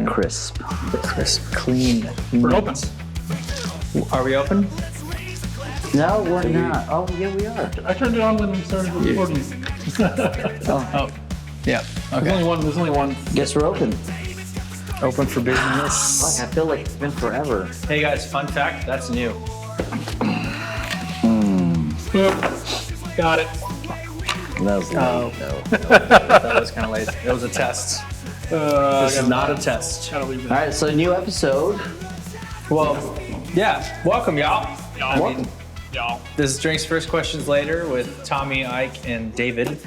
Crisp. Crisp. Clean. We're open. Are we open? No, we're not. Oh, yeah, we are. I turned it on when we started recording. Oh. Yeah. Okay. There's only one. Guess we're open. Open for business. Fuck, I feel like it's been forever. Hey guys, fun fact, that's new. Got it. That was Oh. no. That was kind of late. It was a test. This is not a test. Gotta leave it. All right, so new episode. Well, yeah. Welcome, y'all. Y'all. Y'all. This is Drinks First Questions Later with Tommy, Ike, and David.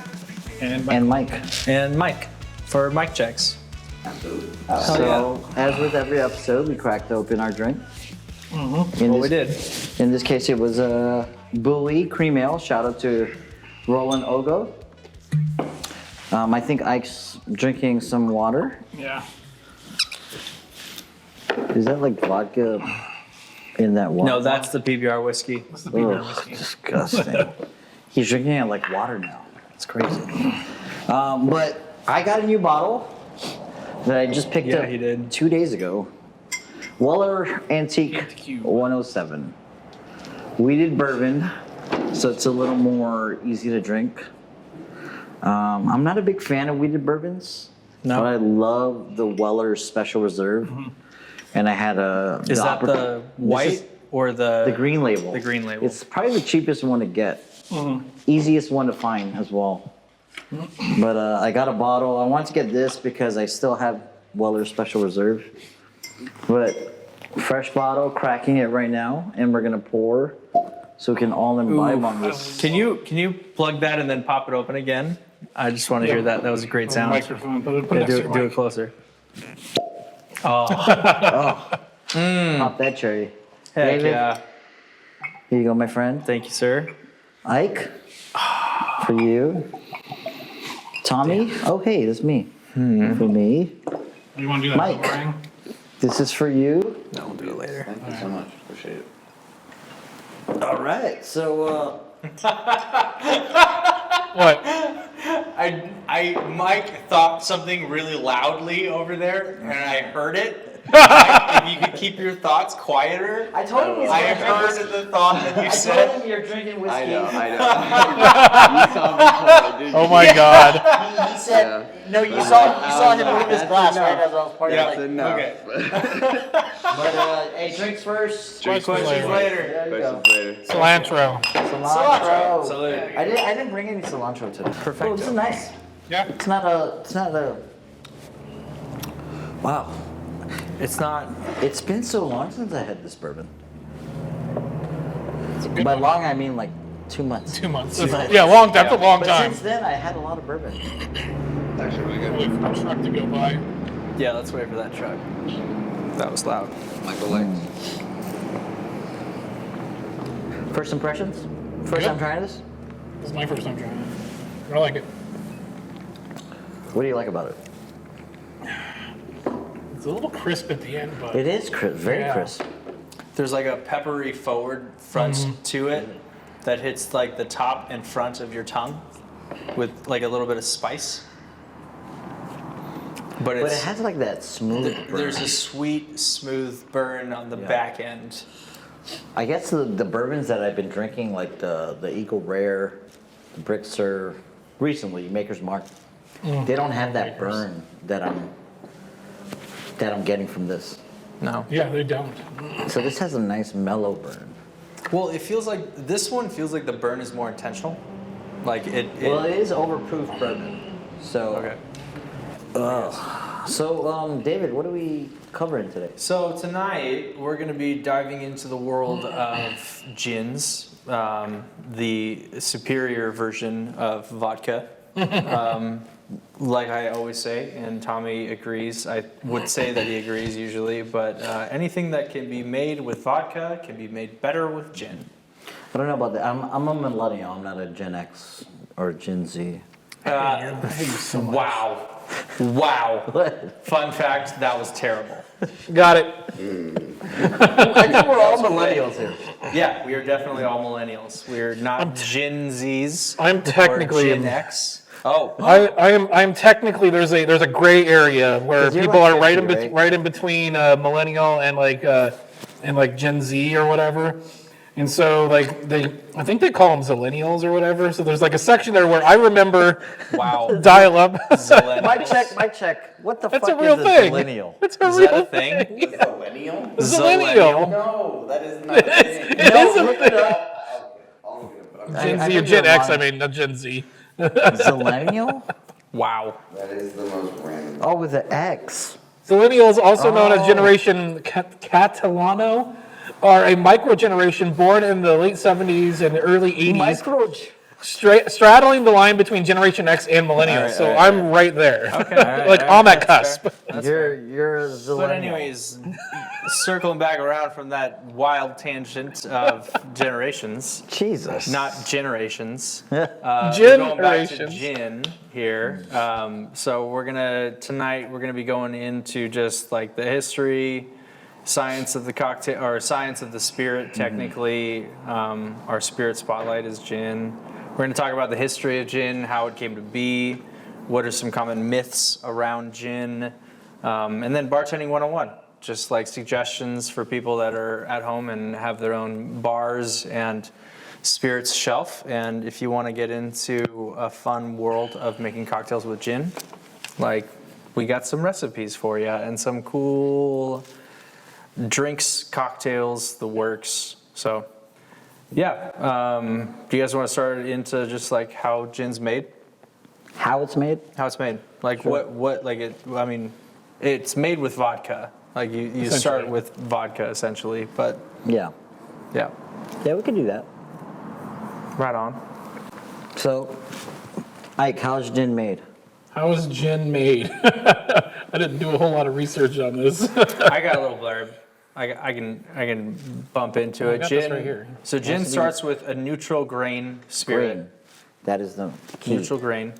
And Mike. And Mike for mic checks. So, as with every episode, we cracked open our drink. We did. In this case, it was a Bowie Cream Ale. Shout out to Roland Ogo. I think Ike's drinking some water. Yeah. Is that like vodka in that water? No, that's the PBR whiskey. What's the beer Ugh, whiskey? disgusting. He's drinking it like water now. It's crazy. But I got a new bottle that I just picked up he did. 2 days ago. Weller Antique GINtlemen. 107. Wheated bourbon, so it's a little more easy to drink. I'm not a big fan of wheated bourbons, No. but I love the Weller Special Reserve. And I had a... Is that the white or The green label. The green label. It's probably the cheapest one to get. Easiest one to find as well. But I got a bottle. I wanted to get this because I still have Weller Special Reserve. But fresh bottle, cracking it right now, and we're gonna pour so we can all imbibe on this. Can you plug that and then pop it open again? I just want to hear that. That was a great sound. Microphone. Put it Yeah, next to do your it mic. closer. Oh, Pop that cherry. heck David? yeah. Here you go, my friend. Thank you, sir. Ike, for you. Tommy. Oh, hey, that's me. For me. You want to do that? Mike. Pouring? This is for you. No, we'll do it later. Thank you so much. Appreciate it. All right. So, What? Mike thought something really loudly over there, and I heard it. If you could keep your thoughts quieter. I told him he's I gonna drink heard whiskey. the thought that you I told said. him you're drinking whiskey. I know. You saw me pour it, didn't Oh you? my God. He said, no, you saw him move his glass right as I was pouring Yeah. it. That's enough. Okay. But, hey, drinks first. Drinks Questions later. There you go. Questions later. Cilantro. Cilantro. Salute. I didn't bring any cilantro today. Perfecto. Oh, this is nice. Yeah. It's not a. Wow. It's not. It's been so long since I had this bourbon. It's a good By one. long, I mean like 2 months. 2 months. But- Yeah, long. That's a long But time. since then, I had a lot of bourbon. Actually, really good. Wait for the truck to go by. Yeah, let's wait for that truck. That was loud. Michael likes. First impressions? First Yeah. time trying this? This is my first time trying it. I like it. What do you like about it? It's a little crisp at the end, but It is crisp, very Yeah. crisp. There's like a peppery forward front to it that hits like the top and front of your tongue with like a little bit of spice. But But it it's has like that smooth burn. there's a sweet, smooth burn on the back end. I guess the bourbons that I've been drinking, like the Eagle Rare, the Brixeur, recently, Maker's Mark, they don't have that burn that I'm getting from this. No. yeah, they don't. So this has a nice mellow burn. Well, it feels like this one feels like the burn is more intentional. Like it Well, it is overproof bourbon. So, okay. so David, what are we covering today? So tonight we're going to be diving into the world of gins, the superior version of vodka. Like I always say, and Tommy agrees. I would say that he agrees usually, but anything that can be made with vodka can be made better with gin. I don't know about that. I'm a millennial. I'm not a Gen X or Gen Z. Wow. Wow. What? Fun fact, that was terrible. Got it. I think we're all millennials here. Yeah, we are definitely all millennials. We're not Gen Zs I'm technically or Gen X. Oh, I'm technically there's a gray area where 'Cause you're people like are right 50, right? right in between millennial and like Gen Z or whatever. And so like I think they call them zillennials or whatever. So there's like a section there where I remember wow. dial up. Mic check. What the That's fuck a real is a thing. millennial? It's a Is real that a thing? Millennial? Zillennial. No, that is not a thing. It is a Look thing. it up. I'll look it up. Gen I Z or think Gen you're X, I lying. mean, not Gen Z. Zillennial? Wow. That is the most random. Oh, with the X. Zillennials, also known as Oh. Generation Catalano, are a micro-generation born in the late 70s and early 80s, Microge. straddling the line between Generation X and Millennials. So I'm right there. Okay. Like on that cusp. You're a zillennial. But anyways, circling back around from that wild tangent of generations, Jesus. not generations. We're going back to Generations. gin here. So tonight we're gonna be going into just like the history, science of the cocktail, or science of the spirit. Technically, our spirit spotlight is gin. We're gonna talk about the history of gin, how it came to be, what are some common myths around gin, and then bartending 101. Just like suggestions for people that are at home and have their own bars and spirits shelf. And if you want to get into a fun world of making cocktails with gin, like we got some recipes for you and some cool drinks, cocktails, the works. So yeah, do you guys want to start into just like how gin's made? How it's made? How it's made? Like what like it? I mean, it's made with vodka. Like you start with vodka essentially, but Yeah. yeah, Yeah, we can do that. right on. So, Ike, how's gin made? How is gin made? I didn't do a whole lot of research on this. I got a little blurb. I can bump into I it. got this right here. So gin starts with a neutral grain spirit. Grain. That is the key. Neutral grain.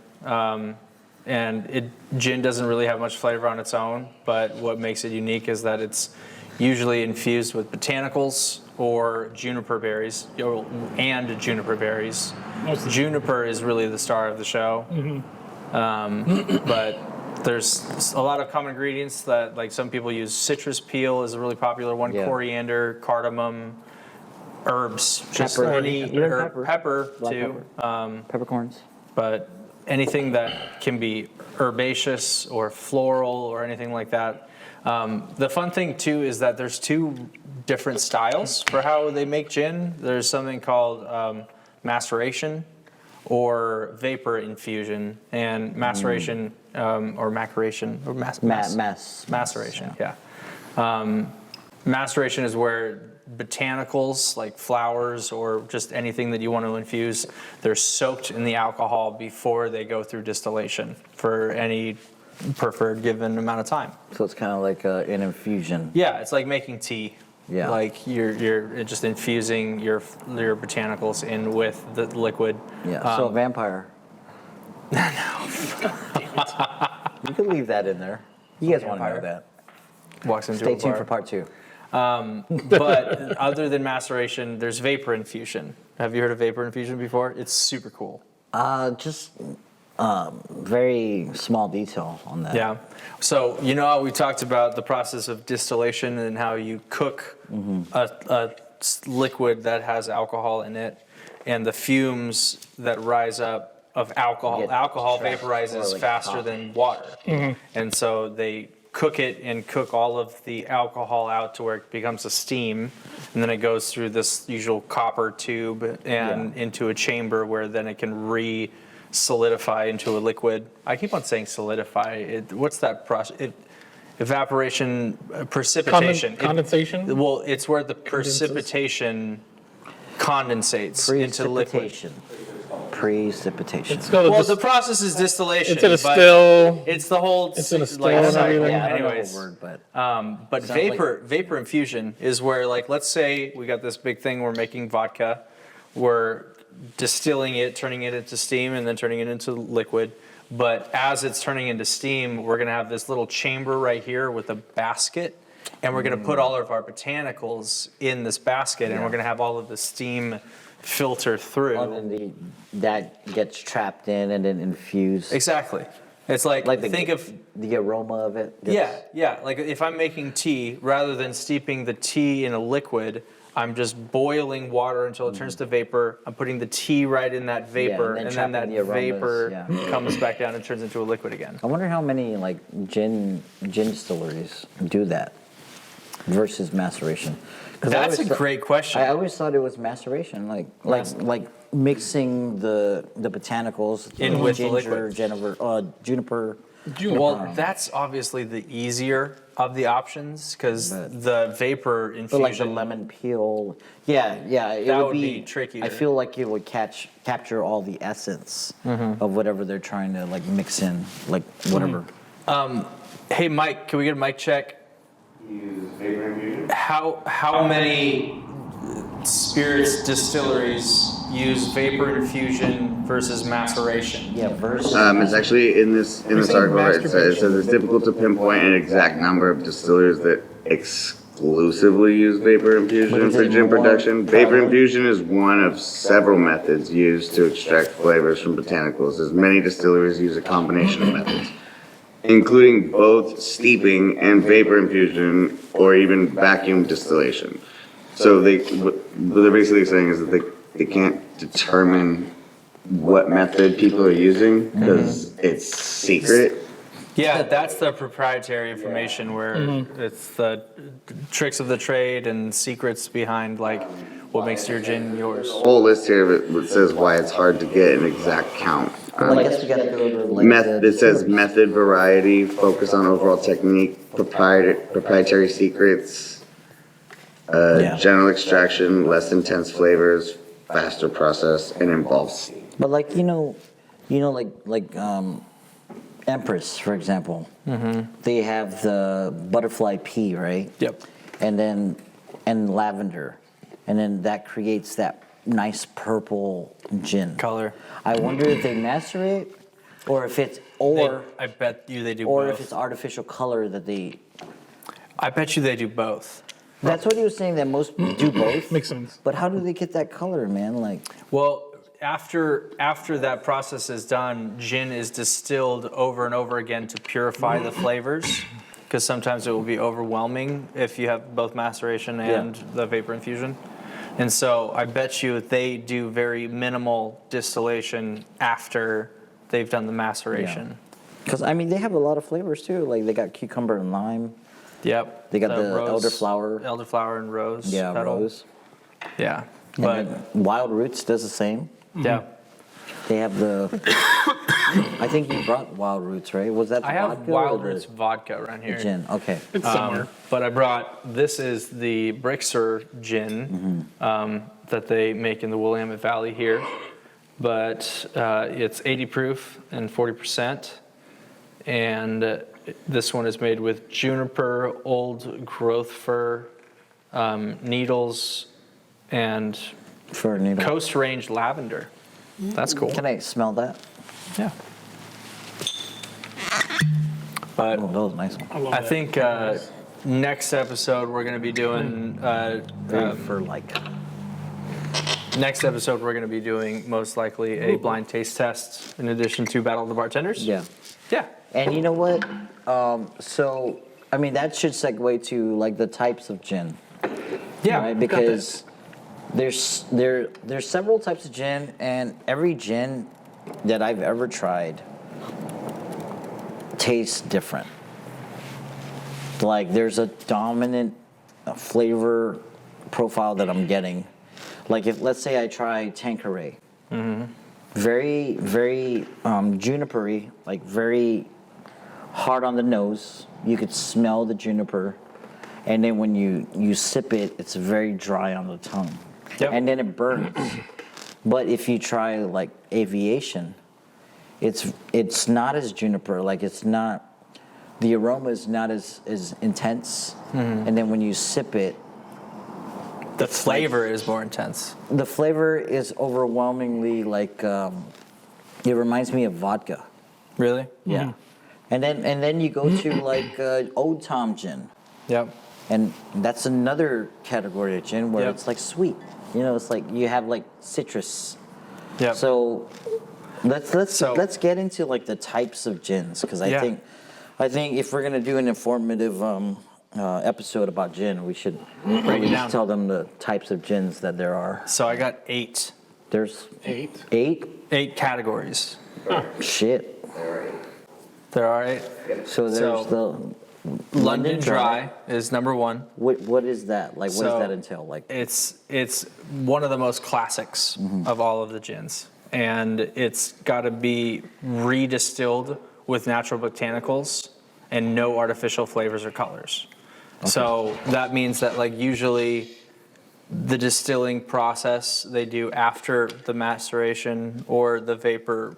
And gin doesn't really have much flavor on its own, but what makes it unique is that it's usually infused with botanicals or juniper berries, and juniper berries. Juniper is really the star of the show. But there's a lot of common ingredients that, like, some people use. Citrus peel is a really popular one. Yeah. Coriander, cardamom, herbs, just Pepper. any Even herb, pepper Black too. Peppercorns. But anything that can be herbaceous or floral or anything like that. The fun thing too is that there's two different styles for how they make gin. There's something called maceration or vapor infusion, and maceration or maceration or maceration. Yeah. Maceration is where botanicals like flowers or just anything that you want to infuse, they're soaked in the alcohol before they go through distillation for any preferred given amount of time. So it's kind of like an infusion. Yeah, it's like making tea. Yeah. Like you're just infusing your botanicals in with the liquid. Yeah. So vampire. You can leave that in there. You guys want to know Vampire. that. Walks into Stay a tuned bar. for part 2. But other than maceration, there's vapor infusion. Have you heard of vapor infusion before? It's super cool. Just very small detail on that. Yeah. So, you know how we talked about the process of distillation and how you cook a liquid that has alcohol in it, and the fumes that rise up of alcohol. Get Alcohol trapped vaporizes or like faster coffee. than water. And so they cook it and cook all of the alcohol out to where it becomes a steam, and then it goes through this usual copper tube and into a chamber where then it can solidify into a liquid. I keep on saying solidify. What's that process? Evaporation, precipitation. Condensation? Well, it's where the precipitation condensates into liquid. Precipitation. It's called Well, the process is distillation. it's in a but still. It's the whole. It's in a still like, and cycle. everything. Yeah, I don't know the Anyways, word, but but vapor infusion is where, like, let's say we got this big thing. We're making vodka. We're distilling it, turning it into steam, and then turning it into liquid. But as it's turning into steam, we're gonna have this little chamber right here with a basket, and we're gonna put all of our botanicals in this basket, and we're gonna have all of the steam filter through. And then that gets trapped in and then infused. Exactly. It's like think of the aroma of it. yeah. Like if I'm making tea, rather than steeping the tea in a liquid, I'm just boiling water until it turns to vapor. I'm putting the tea right in that vapor, and then and then that trapping the aromas, vapor comes back down and turns into a liquid again. I wonder how many like gin distilleries do that versus maceration. 'Cause That's a great question. I always thought it was maceration, like mixing the botanicals In with the ginger, liquid. juniper. Well, that's obviously the easier of the options because the vapor infusion. But like the lemon peel, it That would would be trickier. I feel like it would capture all the essence of whatever they're trying to like mix in, like whatever. Hey, Mike, can we get a mic check? Use vapor infusion. How many spirits distilleries use vapor infusion versus maceration? Yeah, versus. It's actually in this article. It says it's difficult to pinpoint an exact number of distillers that exclusively use vapor infusion for gin production. Vapor infusion is one of several methods used to extract flavors from botanicals, as many distilleries use a combination of methods, including both steeping and vapor infusion, or even vacuum distillation. So what they're basically saying is that they can't determine what method people are using because it's secret. Yeah, that's the proprietary information where it's the tricks of the trade and secrets behind like what makes your gin yours. Whole list here that says why it's hard to get an exact count. Well, I guess we gotta go to like It says method, variety, focus on overall technique, proprietary secrets, general extraction, less intense flavors, faster process, and involves. But like like Empress, for example, they have the butterfly pea, right? Yep. And lavender, and then that creates that nice purple gin Color. I wonder if they macerate, or if it's I bet you they do or both. if it's artificial color that they. I bet you they do both. That's what he was saying, that most do both. Makes sense. But how do they get that color, man? Like. Well, after that process is done, gin is distilled over and over again to purify the flavors, because sometimes it will be overwhelming if you have both maceration and the vapor infusion. And so I bet you they do very minimal distillation after they've done the maceration. Because I mean, they have a lot of flavors too. Like they got cucumber and lime. Yep. They got the elderflower. Elderflower and rose. Yeah, petal. rose. Yeah. And But then Wild Roots does the same. yeah. They have the. I think you brought Wild Roots, right? Was that the I have vodka Wild or the Roots vodka around here. gin? Okay. It's somewhere. But I brought, this is the Brixeur gin that they make in the Willamette Valley here. But it's 80 proof and 40%. And this one is made with juniper, old growth fir, needles, and For a needle. coast range lavender. That's cool. Can I smell that? Yeah. But Oh, that was a nice one. love I that. think next episode we're going to be doing Very fur-like. next episode we're going to be doing most likely a blind taste test in addition to Battle of the Bartenders. Yeah. Yeah. And you know what? So, I mean, that should segue to like the types of gin. Yeah. Right? Because there's several types of gin, and every gin that I've ever tried tastes different. Like there's a dominant flavor profile that I'm getting. Like if let's say I try Tanqueray, very very junipery, like very hard on the nose. You could smell the juniper, and then when you sip it, it's very dry on the tongue. Yep. And then it burns. But if you try like Aviation, it's not as juniper. Like it's not, the aroma is not as intense. And then when you sip it, The flavor is more intense. the flavor is overwhelmingly like it reminds me of vodka. Really? Yeah. And then you go to like Old Tom gin, Yep. and that's another category of gin where Yep. it's like sweet. You know, it's like you have like citrus. Yep. So So- let's get into like the types of gins because Yeah. I think if we're gonna do an informative episode about gin, we should Break it really down. tell them the types of gins that there are. So I got 8 8. 8 categories. Shit. There are 8. So there's So- the London Dry is number 1. What is that? Like, what does So, that entail? Like, It's one of the most classics of all of the gins, and it's got to be redistilled with natural botanicals and no artificial flavors or colors. So that means that like usually the distilling process they do after the maceration or the vapor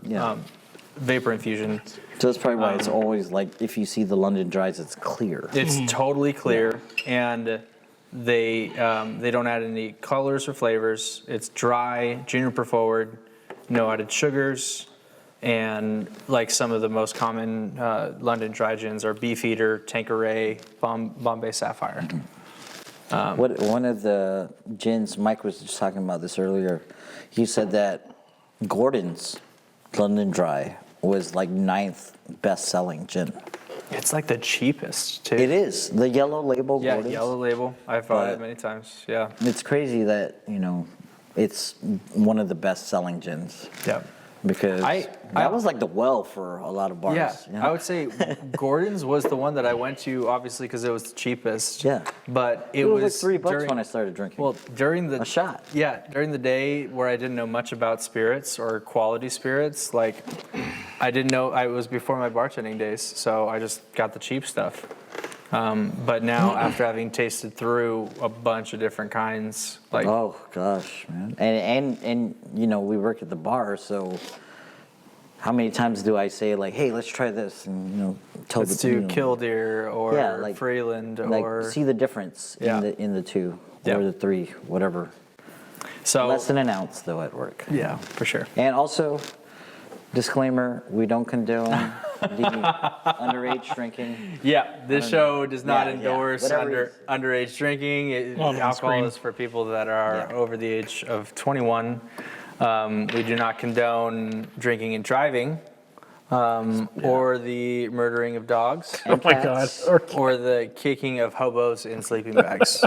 vapor infusion. so that's probably why it's always like if you see the London Dries, it's clear. It's totally clear, and they don't add any colors or flavors. It's dry, juniper forward, no added sugars, and like some of the most common London Dry gins are Beefeater, Tanqueray, Bombay Sapphire. One of the gins, Mike was just talking about this earlier. He said that Gordon's London Dry was like 9th best-selling gin. It's like the cheapest too. It is the yellow label. Yeah, Gordon's. yellow label. I've bought it But- many times. Yeah. It's crazy that it's one of the best-selling gins Yeah. because that was like the well for a lot of bars. Yeah, you know? I would say Gordon's was the one that I went to, obviously, because it was the cheapest. Yeah. But It was like $3 during- when I started drinking. Well, during the A shot. Yeah, during the day where I didn't know much about spirits or quality spirits, like I didn't know. It was before my bartending days, so I just got the cheap stuff. But now, after having tasted through a bunch of different kinds, like Oh gosh, man! And we work at the bar, so how many times do I say like, "Hey, let's try this," and tell let's the do Killdeer or Yeah, like- Freeland like or see the difference Yeah. in the 2 Yeah. or the 3, whatever. so. Less than an ounce though at work. Yeah, for sure. And also, disclaimer: we don't condone the underage drinking. Yeah, this show does not Yeah, yeah, endorse whatever underage drinking. On the Alcohol screen. is for people that are Yeah. over the age of 21. We do not condone drinking and driving, or the murdering of dogs, Oh my God. Cats. or the kicking of hobos in sleeping bags.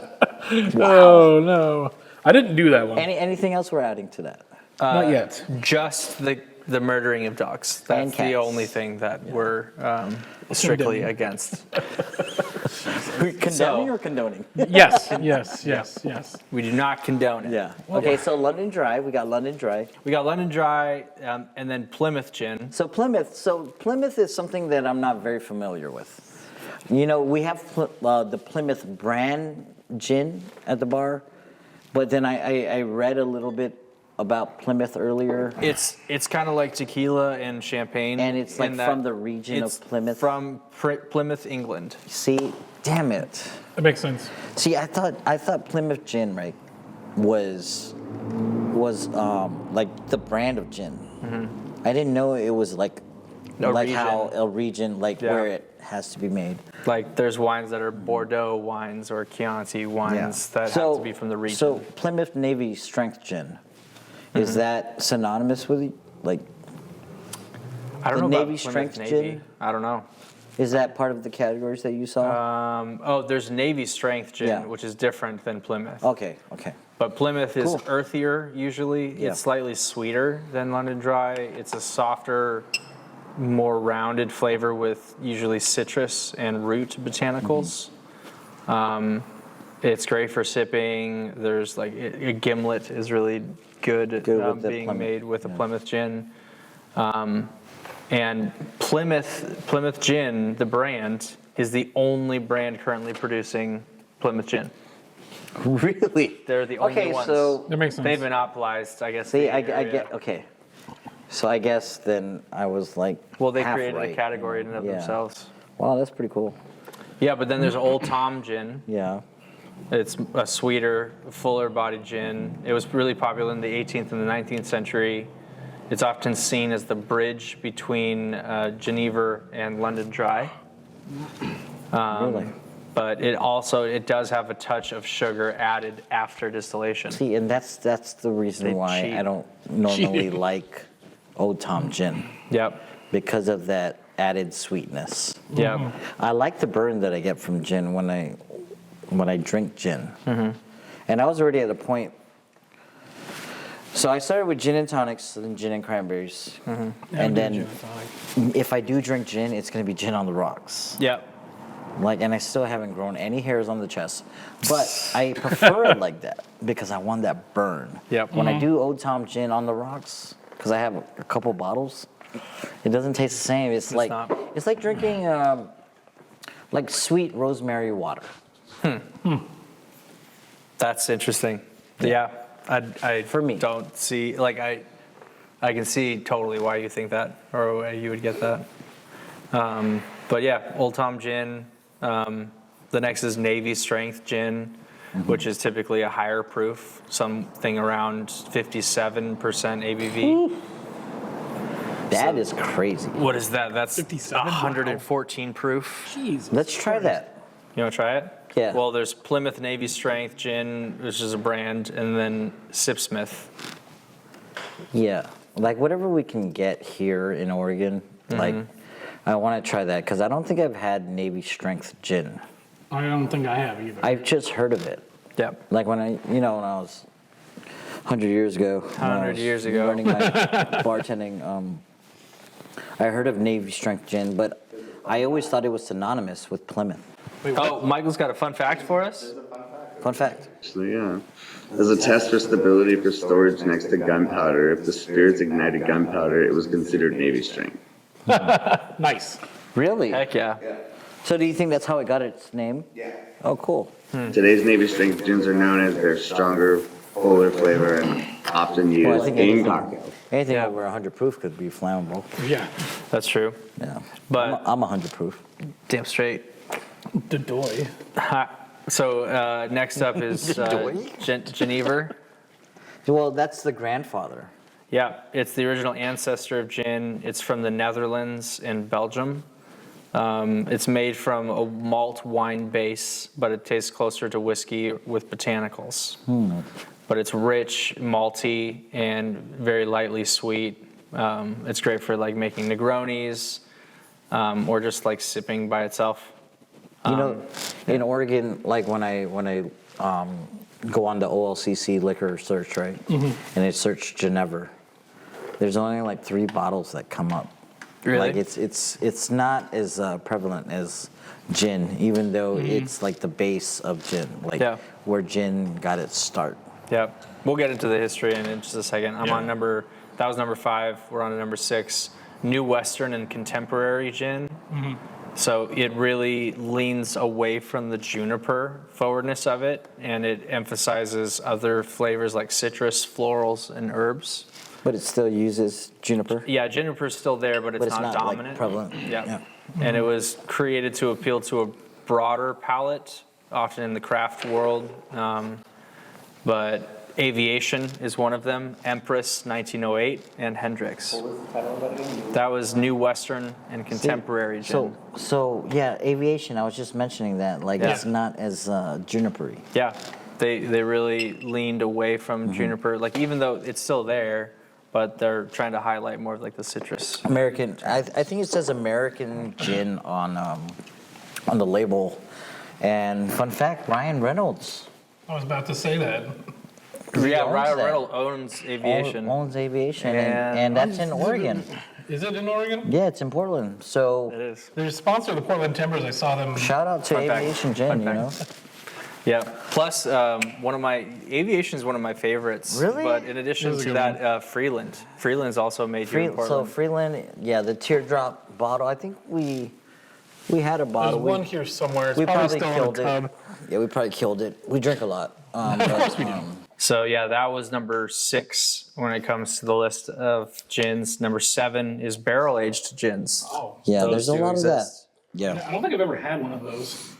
Oh no, I didn't do that one. Anything else we're adding to that? Not yet. Just the murdering of dogs. And That's the cats. only thing that we're strictly Condemning. against. Condemning or condoning? Yes. We do not condone it. Yeah. Okay, so London Dry, we got London Dry. We got London Dry, and then Plymouth Gin. So Plymouth is something that I'm not very familiar with. We have the Plymouth brand gin at the bar, but then I read a little bit about Plymouth earlier, It's kind of like tequila and champagne. and it's like in that from the region it's of Plymouth. From Plymouth, England. See, damn it. That makes sense. See, I thought Plymouth gin, right, was like the brand of gin. I didn't know it was like A like region. how a region, like Yeah. where it has to be made. Like there's wines that are Bordeaux wines or Chianti wines that have to be from the region. So Plymouth Navy Strength Gin, is that synonymous with like? I don't the know Navy about Strength Plymouth Navy. Gin? I don't know. Is that part of the categories that you saw? There's Navy Strength Gin, Yeah. which is different than Plymouth. Okay. But Plymouth is Cool. earthier usually. Yeah. It's slightly sweeter than London Dry. It's a softer, more rounded flavor with usually citrus and root botanicals. It's great for sipping. There's like a gimlet is really good, with the being Plymouth, made with a yeah. Plymouth gin. And Plymouth Gin, the brand, is the only brand currently producing Plymouth Gin. Really? They're the only Okay, ones. so That makes sense. They've monopolized, I guess. see, the I area. get okay. So I guess then I was like, Well, they half created right, a category in you and of know? Yeah. themselves. Wow, that's pretty cool. Yeah, but then there's Old Tom Gin. Yeah. It's a sweeter, fuller bodied gin. It was really popular in the 18th and the 19th century. It's often seen as the bridge between Geneva and London Dry. Really? but it does have a touch of sugar added after distillation. See, and that's the reason They why cheat. I don't normally like Old Tom gin, Yep. because of that added sweetness. Yep. I like the burn that I get from gin when I drink gin. And I was already at a point. So I started with gin and tonics, then gin and cranberries, and then if I do drink gin, it's gonna be gin on the rocks. Yep. And I still haven't grown any hairs on the chest, but I prefer it like that because I want that burn. Yep. When I do Old Tom gin on the rocks, because I have a couple bottles, it doesn't taste the same. It's like not. it's like drinking like sweet rosemary water. That's interesting. Yeah. I For me. don't see, like, I can see totally why you think that, or why you would get that. But yeah, Old Tom gin. The next is Navy Strength gin, which is typically a higher proof, something around 57% ABV. That is crazy. What is that? That's 57? 114 proof. Jesus. Let's try that. You want to try it? Yeah. Well, there's Plymouth Navy Strength gin, which is a brand, and then Sipsmith. Yeah, like whatever we can get here in Oregon, like I want to try that because I don't think I've had Navy Strength gin. I don't think I have either. I've just heard of it. Yep. Like when I was 100 years ago. when I 100 was years ago. Learning my bartending, I heard of Navy Strength gin, but I always thought it was synonymous with Plymouth. Oh, Michael's got a fun fact for us. Fun fact. Actually, yeah. As a test for stability for storage next to gunpowder, if the spirits ignited gunpowder, it was considered Navy strength. Nice. Really? Heck yeah. So do you think that's how it got its name? Yeah. Oh, cool. Today's Navy strength gins are known as their stronger, fuller flavor and often Well, I used think in anything, cocktails. anything Yeah. over 100 proof could be flammable. Yeah. That's true. Yeah. But- I'm 100 proof. Damn straight. The doy. So next up is Genever. Well, that's the grandfather. Yeah, it's the original ancestor of gin. It's from the Netherlands and Belgium. It's made from a malt wine base, but it tastes closer to whiskey with botanicals. But it's rich, malty, and very lightly sweet. It's great for like making Negronis or just like sipping by itself. You know, in Oregon, like when I go on the OLCC liquor search, right, and I search Genever, there's only like 3 bottles that come up. Really? Like it's not as prevalent as gin, even though it's like the base of gin, like Yeah. where gin got its start. Yep. We'll get into the history in just a second. I'm on that was number 5. We're on to number 6. New Western and Contemporary gin. So it really leans away from the juniper forwardness of it, and it emphasizes other flavors like citrus, florals, and herbs. But it still uses juniper. Yeah, juniper's still there, but it's, But it's not, like, dominant. prevalent. Yeah. Yeah. And it was created to appeal to a broader palate, often in the craft world. But Aviation is one of them, Empress 1908, and Hendrix. What was the title of that again? That was New Western and Contemporary gin. So yeah, Aviation. I was just mentioning that. Like Yeah. it's not as junipery. Yeah, they really leaned away from juniper. Like even though it's still there, but they're trying to highlight more of like the citrus. American. I think it says American gin on the label. And fun fact, Ryan Reynolds I was about to say that. Yeah, owns Ryan that. Reynolds owns Aviation. owns Aviation, and that's in Oregon. Is it in Oregon? Yeah, it's in Portland. It So is. They're a sponsor of the Portland Timbers. I saw them. shout out to Fun fact. Aviation Gin. Fun You know. Yeah. Plus, Aviation is one of my favorites. Really? But in addition That was a to good that, Freeland's also made here in So Portland. Freeland, yeah, the teardrop bottle. I think we had a There's bottle. one here somewhere. It's we probably probably still in killed a it. tub. Yeah, we probably killed it. We drink a lot. Of course we do. So yeah, that was number 6 when it comes to the list of gins. Number 7 is barrel-aged gins. Oh, Yeah, Those there's a two lot exist. of that. Yeah. I don't think I've ever had one of those.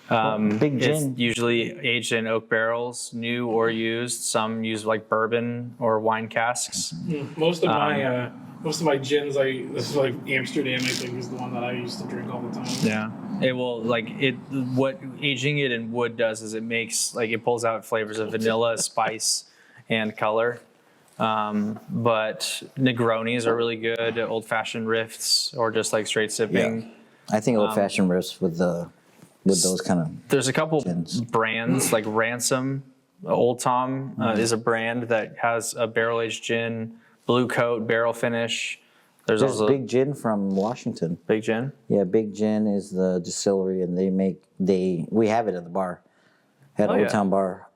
Big It's gin. usually aged in oak barrels, new or used. Some use like bourbon or wine casks. Most of my gins, this is like Amsterdam. I think is the one that I used to drink all the time. Yeah. It will what aging it in wood does is it pulls out flavors of vanilla, spice, and color. But Negronis are really good, old-fashioned rifts, or just like straight sipping. I think old-fashioned riffs with those kind of. There's a couple gins. brands like Ransom, Old Tom is a brand that has a barrel-aged gin, blue coat, barrel finish. There's also Big Gin from Washington. Big Gin. Yeah, Big Gin is the distillery, and we have it at the bar, at Old yeah. Town Bar,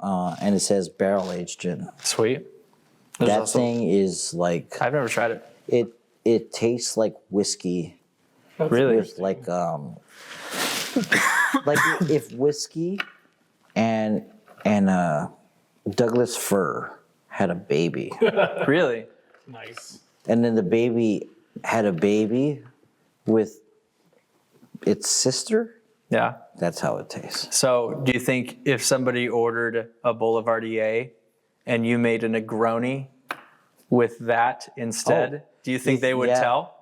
and it says barrel aged gin. Sweet. There's That also- thing is like I've never tried it. it tastes like whiskey Really? with like if whiskey and Douglas fir had a baby, Really? Nice. and then the baby had a baby with its sister. Yeah. That's how it tastes. So, do you think if somebody ordered a Boulevardier and you made a Negroni with that instead, do you think they would yeah. tell?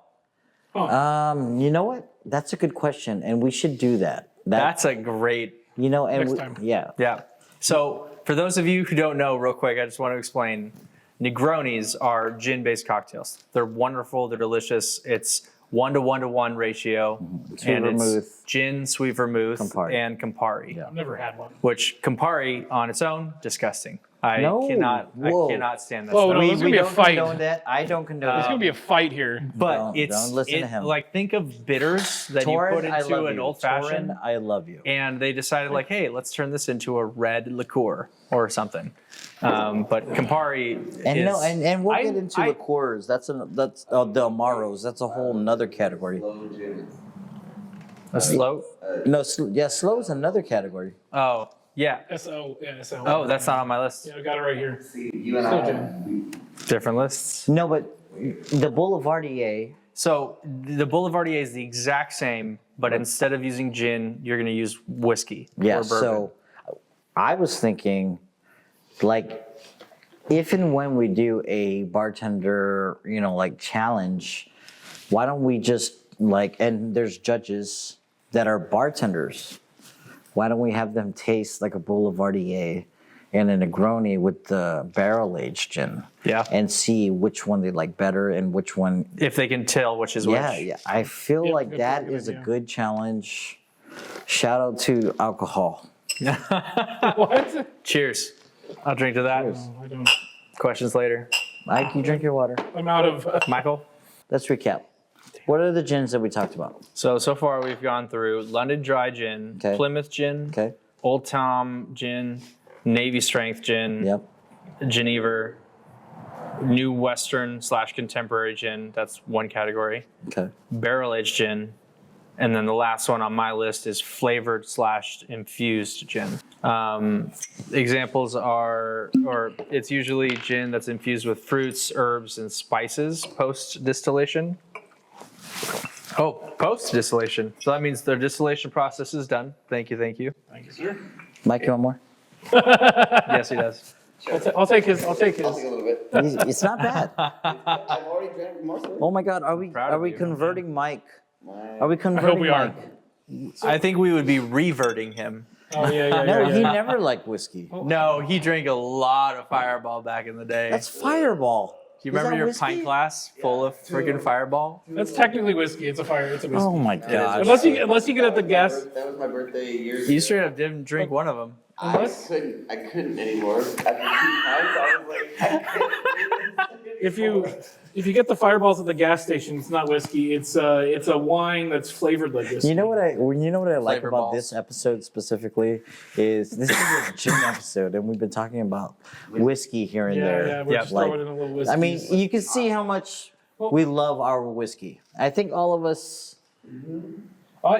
You know what? That's a good question, and we should do that. That's a great, And Next time. yeah. yeah. So, for those of you who don't know, real quick, I just want to explain. Negronis are gin-based cocktails. They're wonderful. They're delicious. It's 1-to-1-to-1 ratio. Sweet and vermouth. it's gin, sweet vermouth, Campari. and Campari. Yeah. I've never had one. Which Campari on its own, disgusting. I No. cannot Whoa. stand that Whoa, stuff. no, there's gonna be a don't fight. condone that. I don't condone There's that. gonna be a fight here. But Don't listen to him. Like, think of bitters that Torin, you put I into love an you. old fashioned, Torin, I love you. and they decided like, hey, let's turn this into a red liqueur or something. But Campari And is, no, and we'll I- get into I- liqueurs. That's the Amaros. That's a whole nother category. Slow gin. a slow. No, slow is another category. Oh yeah. S-O, yeah, S-O. Oh, that's not on my list. Yeah, I got it right here. See, you and I. Different lists. No, but the Boulevardier. So the Boulevardier is the exact same, but instead of using gin, you're going to use whiskey Yeah. or bourbon. So I was thinking, like, if and when we do a bartender, like challenge, why don't we just and there's judges that are bartenders. Why don't we have them taste like a Boulevardier and a Negroni with the barrel-aged gin? Yeah. And see which one they like better and which one. if they can tell which is Yeah, which. yeah. I feel Yeah, like that's that a good is a idea. good challenge. Shout out to alcohol. What? Cheers. I'll drink to that. I don't. Questions later. Mike, you drink your water. I'm out of. Michael? Let's recap. What are the gins that we talked about? So far we've gone through London Dry Gin, Okay. Plymouth Gin, Okay. Old Tom Gin, Navy Strength Gin, Yep. Geneva, New Western / Contemporary Gin, that's one category, Okay. Barrel Aged Gin, and then the last one on my list is Flavored / Infused Gin. Examples are, it's usually gin that's infused with fruits, herbs, and spices post-distillation. Oh, post-distillation. So that means their distillation process is done. Thank you, thank you. Thank you, sir. Mike, you want more? Yes, he does. I'll take his. I'll take I'll his. take a little bit. It's not bad. I've already drank most of it. Oh my God, are Proud of we you. converting Mike? My- Are we converting we are. Mike? I think we would be reverting him. Oh yeah. No, he yeah. never liked whiskey. No, he drank a lot of Fireball back in the day. That's Fireball. Do you Is remember that your whiskey? pint glass full of freaking Fireball? That's technically whiskey. It's a fire. It's a whiskey. Oh my God. Unless you get at the gas. That was my birthday years You ago. straight up didn't drink one of them. I couldn't anymore. After 2 pints, I was like, I couldn't. If you get the Fireballs at the gas station, it's not whiskey. It's a wine that's flavored like whiskey. You know what I like Flavor about balls. this episode specifically is this is a gin episode, and we've been talking about whiskey here and Yeah, there. yeah. We're Yeah, just like, throwing in a little whiskey. I mean, you can see how much we love our whiskey. I think all of us, All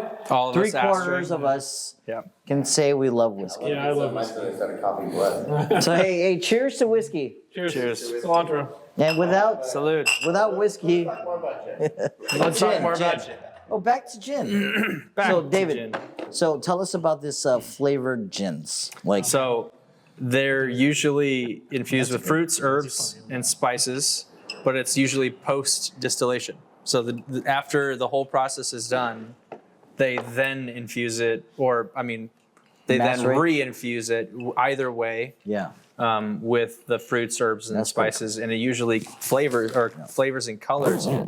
of us 3/4 of us, Yeah. can say we love whiskey. Yeah, I love My whiskey. son started copying blood. So hey, cheers to whiskey. Cheers. Cheers. Cilantro. And without Salute. whiskey, More budget. Let's talk gin, more gin. about gin. Oh, back to gin. So David, so tell us about this flavored gins. Like, So they're usually infused with fruits, herbs, and spices, but it's usually post distillation. So after the whole process is done, They then infuse it, or I mean, they then Macerate? re-infuse it either way. Yeah. With the fruits, herbs, and That's cool. spices, and it usually flavors and colors it.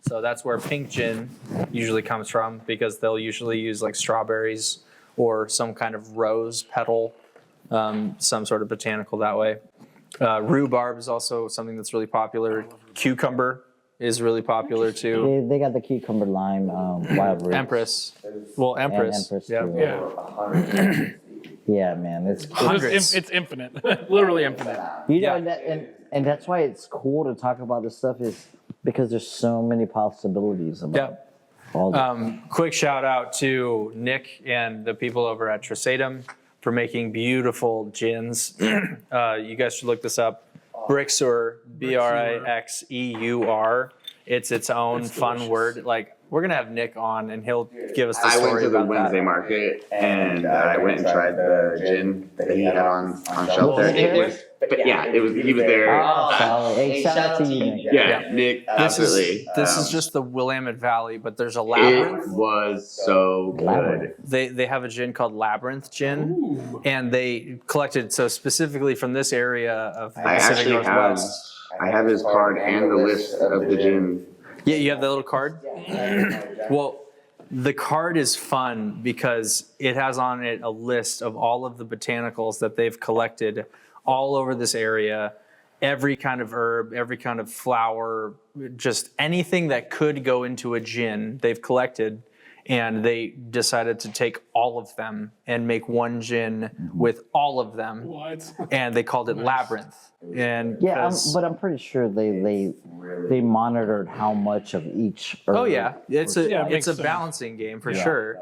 So that's where pink gin usually comes from, because they'll usually use like strawberries or some kind of rose petal, some sort of botanical that way. Rhubarb is also something that's really popular. Cucumber is really popular too. They got the cucumber lime, wild roots. Empress. Well, Empress. Empress, Yeah. too. Yeah. Yeah, man. It's Hundreds. It's infinite, literally infinite. you know, Yeah. and that's why it's cool to talk about this stuff, is because there's so many possibilities about Yeah. all this. Quick shout out to Nick and the people over at Trisaetum for making beautiful gins. You guys should look this up. Brixeur, Brixeur. It's its own fun word. Like, we're gonna have Nick on, and he'll give us the I went story to the about Wednesday that. market and I went and tried the gin that he had on shelf there. It was, but yeah, it was. He was there. Oh, solid. Hey, shout out to you, Nick. Yeah, Nick, absolutely. This is just the Willamette Valley, but there's a It labyrinth. was so good. Labyrinth. They have a gin called Labyrinth Gin, and they collected so specifically from this area of the I Pacific actually have. Northwest. I have his card and the list of the gin. Yeah, you have the little card? Well, the card is fun because it has on it a list of all of the botanicals that they've collected all over this area. Every kind of herb, every kind of flower, just anything that could go into a gin, they've collected. And they decided to take all of them and make one gin with all of them. What? And they called it Labyrinth. And Yeah, 'cause- but I'm pretty sure they monitored how much of each. oh herb yeah, it's a Yeah, it makes it's a sense. balancing game for sure.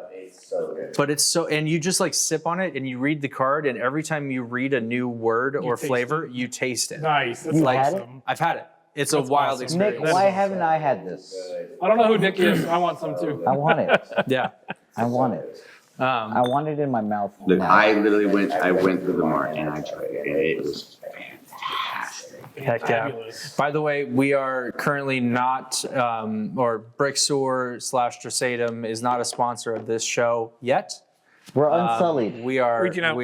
But it's so, and you just like sip on it and you read the card, and every time you read a new word or taste flavor, you taste it. Nice. That's You had awesome. I've had it. It's a wild awesome. Nick, experience. why haven't I had this? I don't know who Nick is. I want some too. I want it. Yeah. I want it. I want it in my mouth. Look, now. I literally went. I went through the mart and I tried it, and it was fantastic. Heck yeah. Fabulous. By the way, we are currently not, or Brixeur / Trisaetum is not a sponsor of this show yet. We're unsullied. We are Reaching out.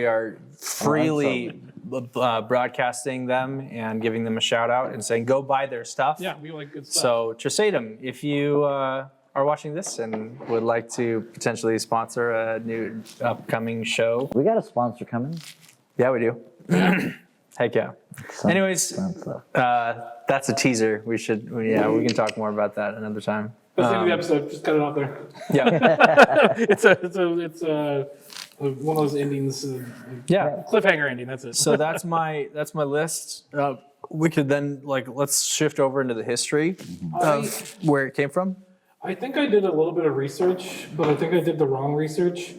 freely broadcasting them and giving them a shout out and saying go buy their stuff. Yeah, we like good stuff. So Trisaetum, if you are watching this and would like to potentially sponsor a new upcoming show, We got a sponsor coming. yeah, we do. Heck yeah. Anyways, Some stuff. that's a teaser. We can talk more about that another time. That's the end of the episode. Just cut it off there. Yeah, It's one of those endings. yeah. Cliffhanger ending. That's it. So that's my list. We could then let's shift over into the history of where it came from. I think I did a little bit of research, but I think I did the wrong research.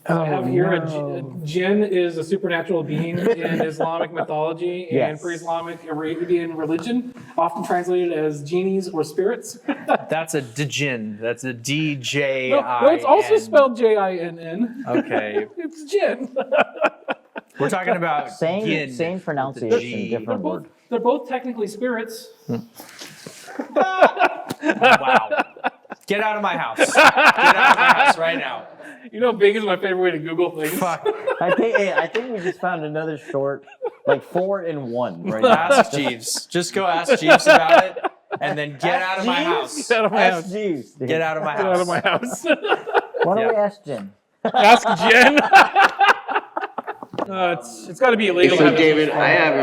I have here a jinn is a supernatural being in Islamic mythology and Yes. pre-Islamic Arabian religion, often translated as genies or spirits. That's a djinn. That's a DJ. No, it's also spelled Jinn. Okay, It's jinn. we're talking about Same yin. pronunciation, G. different word. They're both technically spirits. Wow. Get out of my house. Get out of my house right now. You know, big is my favorite way to Google things. Fuck. I think we just found another short, like 4 in 1 right now. Ask Jeeves. Just go ask Jeeves about it, and then get out of my house. Get out of my Ask house. Jeeves. dude. Get out of my Get out house. of my house. Why don't we Yeah. ask Jen? Ask Jen. It's got to be illegal. to So have David, I have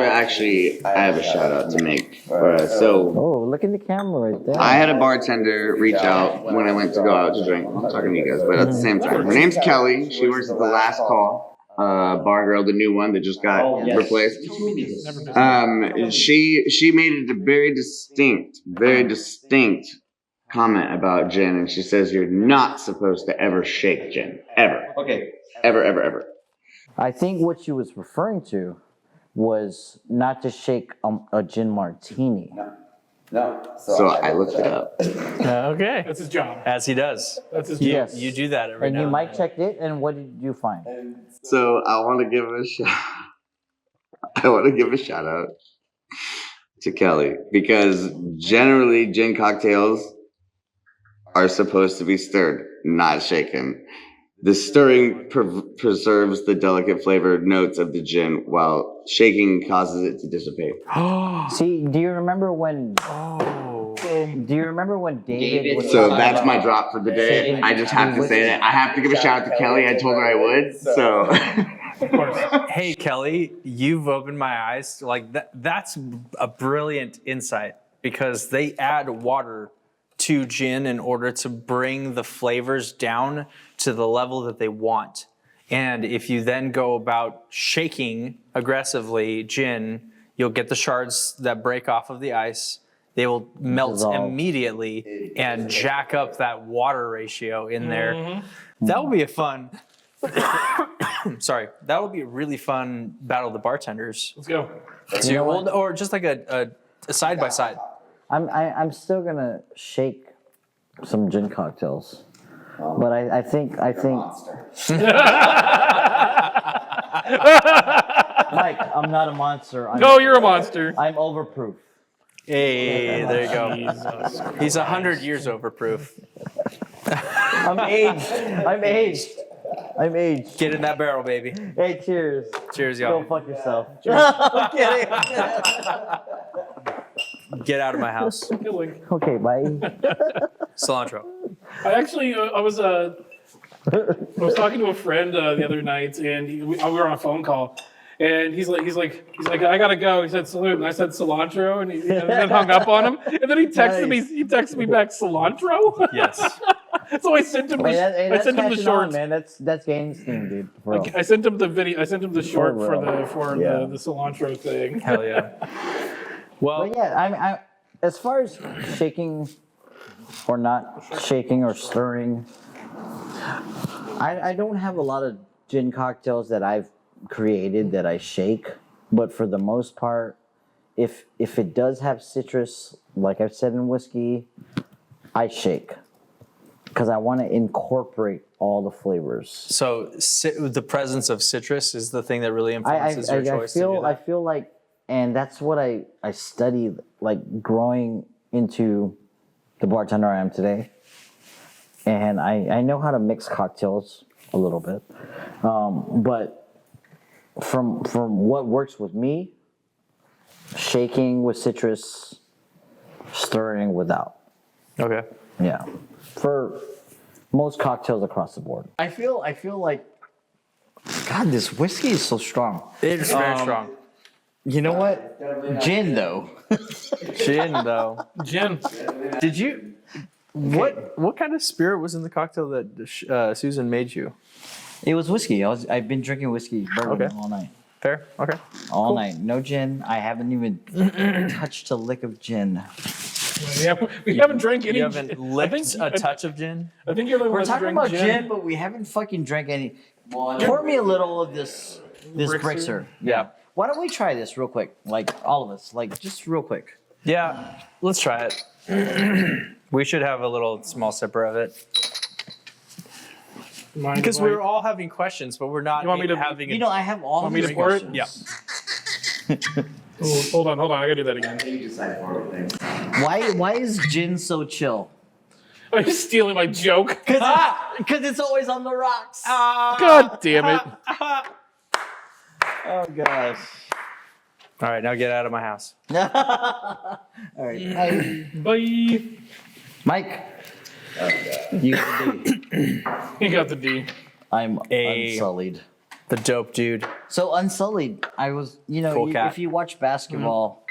a shout out to make. So Oh, look at the camera right there. I had a bartender reach out when I went to go out to drink. I'm talking to you guys, but at the same time, her name's Kelly. She works at the Last Call bar girl, the new one that just got replaced. She made it a very distinct comment about gin, and she says you're not supposed to ever shake gin, ever. Okay. Ever. I think what she was referring to was not to shake a gin martini. No. So I looked it up. Okay. That's his job. As he does. That's his You, job. Yes. you do that every And now you and mic then. checked it, and what did you find? So I want to give a shout out to Kelly, because generally gin cocktails are supposed to be stirred, not shaken. The stirring preserves the delicate flavored notes of the gin, while shaking causes it to dissipate. See, do you remember when? Do you remember when David was So talking that's about my drop for the day. shaking I just have to say that. I have to give a shout out to Kelly. I told her I would. So. Of course. Hey, Kelly, you've opened my eyes. Like that's a brilliant insight because they add water to gin in order to bring the flavors down to the level that they want. And if you then go about shaking aggressively gin, you'll get the shards that break off of the ice. They will melt immediately and jack up that water ratio in there. That will be a fun. Sorry, that will be a really fun battle of the bartenders. Let's go. Or just like a side by side. I'm still gonna shake some gin cocktails, but I think Mike, I'm not a monster. No, you're a monster. I'm overproof. Hey, there you go. Jesus. He's 100 years overproof. I'm aged. Get in that barrel, baby. Hey, cheers. Cheers, Go y'all. fuck yourself. I'm kidding. Get out of my house. Killing. Okay, bye. Cilantro. I was talking to a friend the other night, and we were on a phone call, and he's like, I gotta go. He said salute, and I said cilantro, and he then hung up on him, and then he texted me back cilantro. Yes. So I sent him. I sent him the short. man. That's Gaines thing, dude. Bro. I sent him the video. I sent him the short for Yeah. the cilantro thing. Hell yeah. Well, But yeah, I as far as shaking or not shaking or stirring, I don't have a lot of gin cocktails that I've created that I shake, but for the most part, if it does have citrus, like I've said in whiskey, I shake because I want to incorporate all the flavors. so the presence of citrus is the thing that really influences your choice to do that. I feel like, and that's what I studied, like growing into the bartender I am today. And I know how to mix cocktails a little bit, but from what works with me, shaking with citrus, stirring without. Okay. Yeah, for most cocktails across the board. I feel like, God, this whiskey is so strong. It's very strong. You know what? Gin though. Gin, though. Gin. Did you? What kind of spirit was in the cocktail that Susan made you? It was whiskey. I've been drinking whiskey bourbon all night. Fair. Okay. All night. No gin. I haven't even touched a lick of gin. We haven't drank any. You haven't licked a touch of gin? I think you're the one We're who talking drank about gin, but we haven't fucking drank any. Pour me a little of this Brixeur. Yeah. Why don't we try this real quick? Like all of us. Like just real quick. Yeah. Let's try it. We should have a little small sipper of it. Because we were all having questions, but we're not You want me to- having You know, I have all Want me these to pour it? questions. Yeah. Ooh, hold on. I gotta do that again. You decide for everything. Why is gin so chill? Are you stealing my joke? Because it's always on the rocks. God damn it. Oh gosh. All right, now get out of my house. All right. Bye. Mike. You can do. You got the D. I'm A- unsullied. The dope dude. So unsullied. I was, Cool cat. if you watch basketball,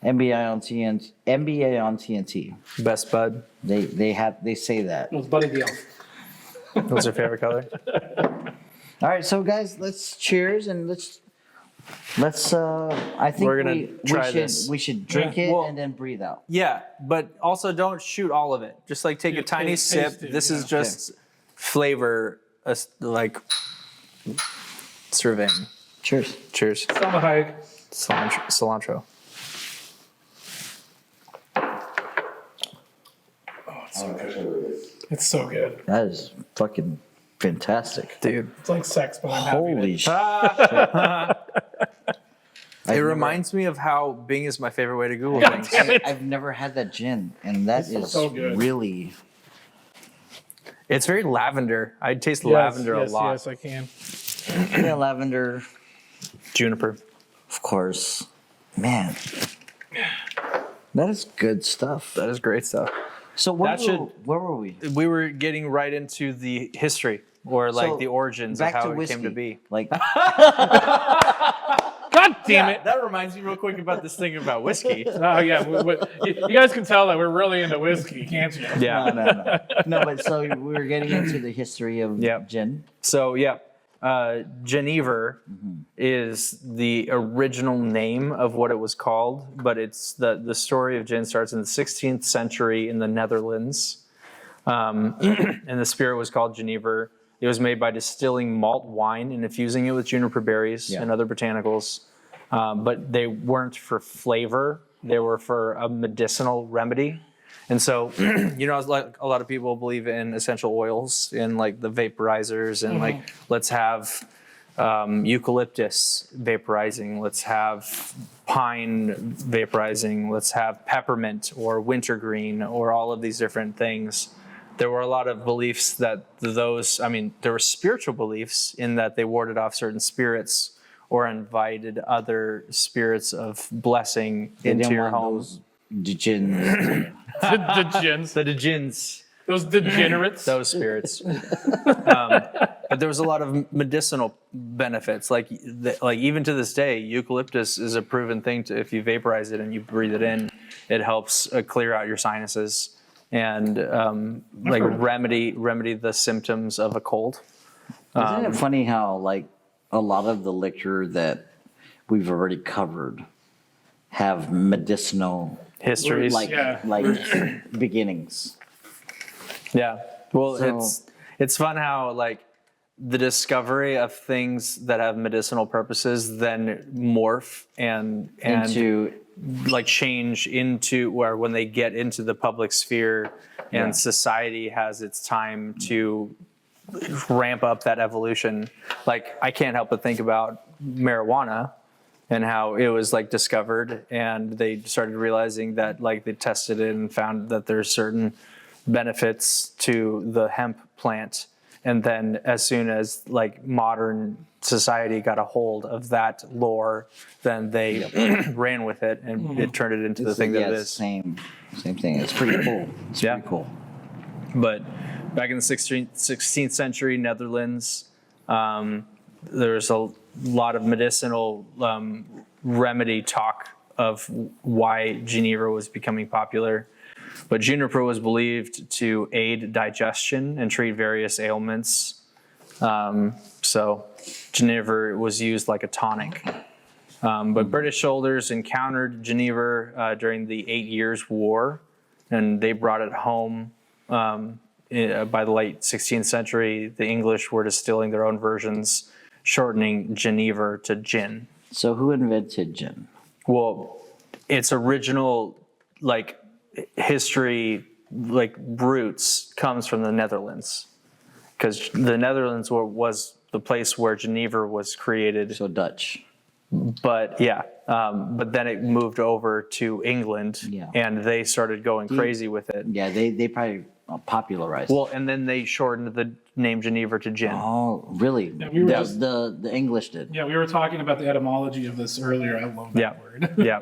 NBA on TNT, Best bud. they say that. It was Buddy the Elf. What's your favorite color? All right, so guys, let's cheers and let's. I think We're gonna try this. We should drink Yeah. it Well- and then breathe out. Yeah, but also don't shoot all of it. Just like take a tiny taste sip. it, This is yeah. just flavor, like surveying. Cheers. Cheers. Salma Hayek. Cilantro. It's so good. That is fucking fantastic. Dude. It's like sex, but I'm having Holy it. shit! It reminds me of how Bing is my favorite way to Google things. Damn it. I've never had that gin, and that is so good. really. It's very lavender. I taste Yes, lavender yes, a lot. Yes, I can. Yeah, lavender, Juniper. of course. Man, that is good stuff. That is great stuff. So where were we? We were getting right into the history or like So, the origins of back how to it whiskey. came to be. Like, God damn it! That reminds me real quick about this thing about whiskey. Oh yeah, you guys can tell that we're really into whiskey, can't you? Yeah. no, but so we were getting into the history of Yep. gin. So Genever is the original name of what it was called, but it's the story of gin starts in the 16th century in the Netherlands, and the spirit was called Genever. It was made by distilling malt wine and infusing it with juniper berries and other botanicals, but they weren't for flavor; they were for a medicinal remedy. And so, like a lot of people believe in essential oils, in like the vaporizers, and like let's have eucalyptus vaporizing, let's have pine vaporizing, let's have peppermint or wintergreen or all of these different things. There were a lot of beliefs that there were spiritual beliefs in that they warded off certain spirits or invited other spirits of blessing into your home. The gin. The gins, The djinns. those degenerates. Those spirits. But there was a lot of medicinal benefits. Like even to this day, eucalyptus is a proven thing. If you vaporize it and you breathe it in, it helps clear out your sinuses and remedy the symptoms of a cold. Isn't it funny how like a lot of the liquor that we've already covered have medicinal Histories. like beginnings. Yeah. Well, So- it's fun how like the discovery of things that have medicinal purposes then morph and Into like change into where when they get into the public sphere and society has its time to ramp up that evolution. Like I can't help but think about marijuana and how it was like discovered and they started realizing that like they tested it and found that there's certain benefits to the hemp plant. And then as soon as like modern society got a hold of that lore, then they ran with it and it turned it into the thing that it is. Same thing. It's pretty cool. It's pretty cool. But back in the 16th century Netherlands, there's a lot of medicinal remedy talk of why Genever was becoming popular. But juniper was believed to aid digestion and treat various ailments. So Genever was used like a tonic. But British soldiers encountered Genever during the 8 Years' War, and they brought it home. By the late 16th century, the English were distilling their own versions, shortening Genever to gin. So who invented gin? Well, its original like history, like roots, comes from the Netherlands, because the Netherlands was the place where Genever was created. So Dutch. But but then it moved over to England, and they started going crazy with it. Yeah, they probably popularized. Well, and then they shortened the name Genever to gin. Oh, really? Yeah, we were just- the English did. Yeah, we were talking about the etymology of this earlier. I love that word. Yeah.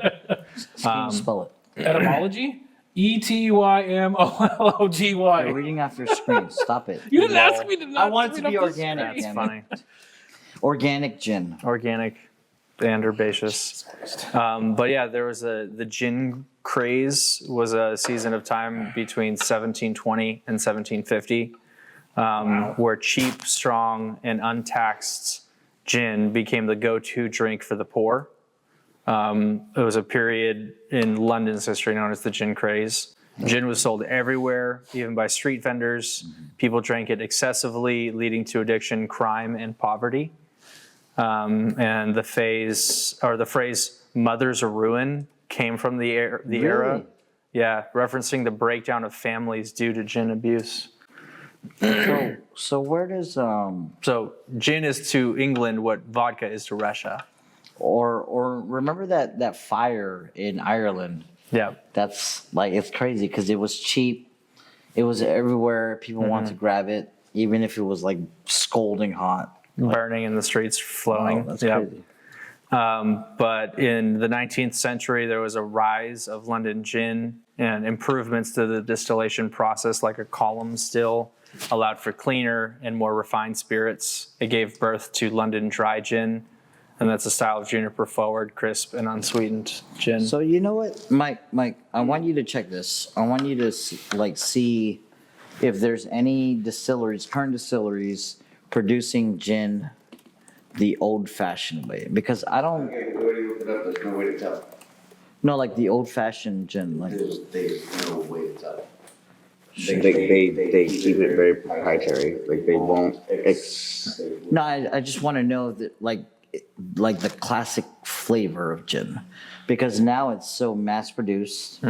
Can you spell it? Etymology? ETYMOLOGY. You're reading off your screen. Stop it. You didn't ask me to not. I want it to read be off the organic. screen. That's Damn funny. Organic gin. Organic and herbaceous. But yeah, there was the gin craze was a season of time between 1720 and 1750, where cheap, strong, and untaxed gin became the go-to drink for the poor. It was a period in London's history known as the gin craze. Gin was sold everywhere, even by street vendors. People drank it excessively, leading to addiction, crime, and poverty. And the phrase "mothers are ruin" came from the era. Yeah, referencing the breakdown of families due to gin abuse. So where does So gin is to England what vodka is to Russia. or remember that fire in Ireland? Yeah. That's like it's crazy because it was cheap it was everywhere. People wanted to grab it, even if it was like scalding hot. Burning in the streets, flowing. Wow, that's Yeah. crazy. But in the 19th century, there was a rise of London gin and improvements to the distillation process, like a column still allowed for cleaner and more refined spirits. It gave birth to London dry gin, and that's a style of juniper forward, crisp, and unsweetened gin. So you know what, Mike, I want you to check this. I want you to see if there's any distilleries, current distilleries, producing gin the old-fashioned way, because I don't. Okay, the way you look it up, there's no way to tell. No, like the old-fashioned gin, like. There's no way to tell. They keep it very proprietary. Like they won't. No, I just want to know that like the classic flavor of gin, because now it's so mass-produced.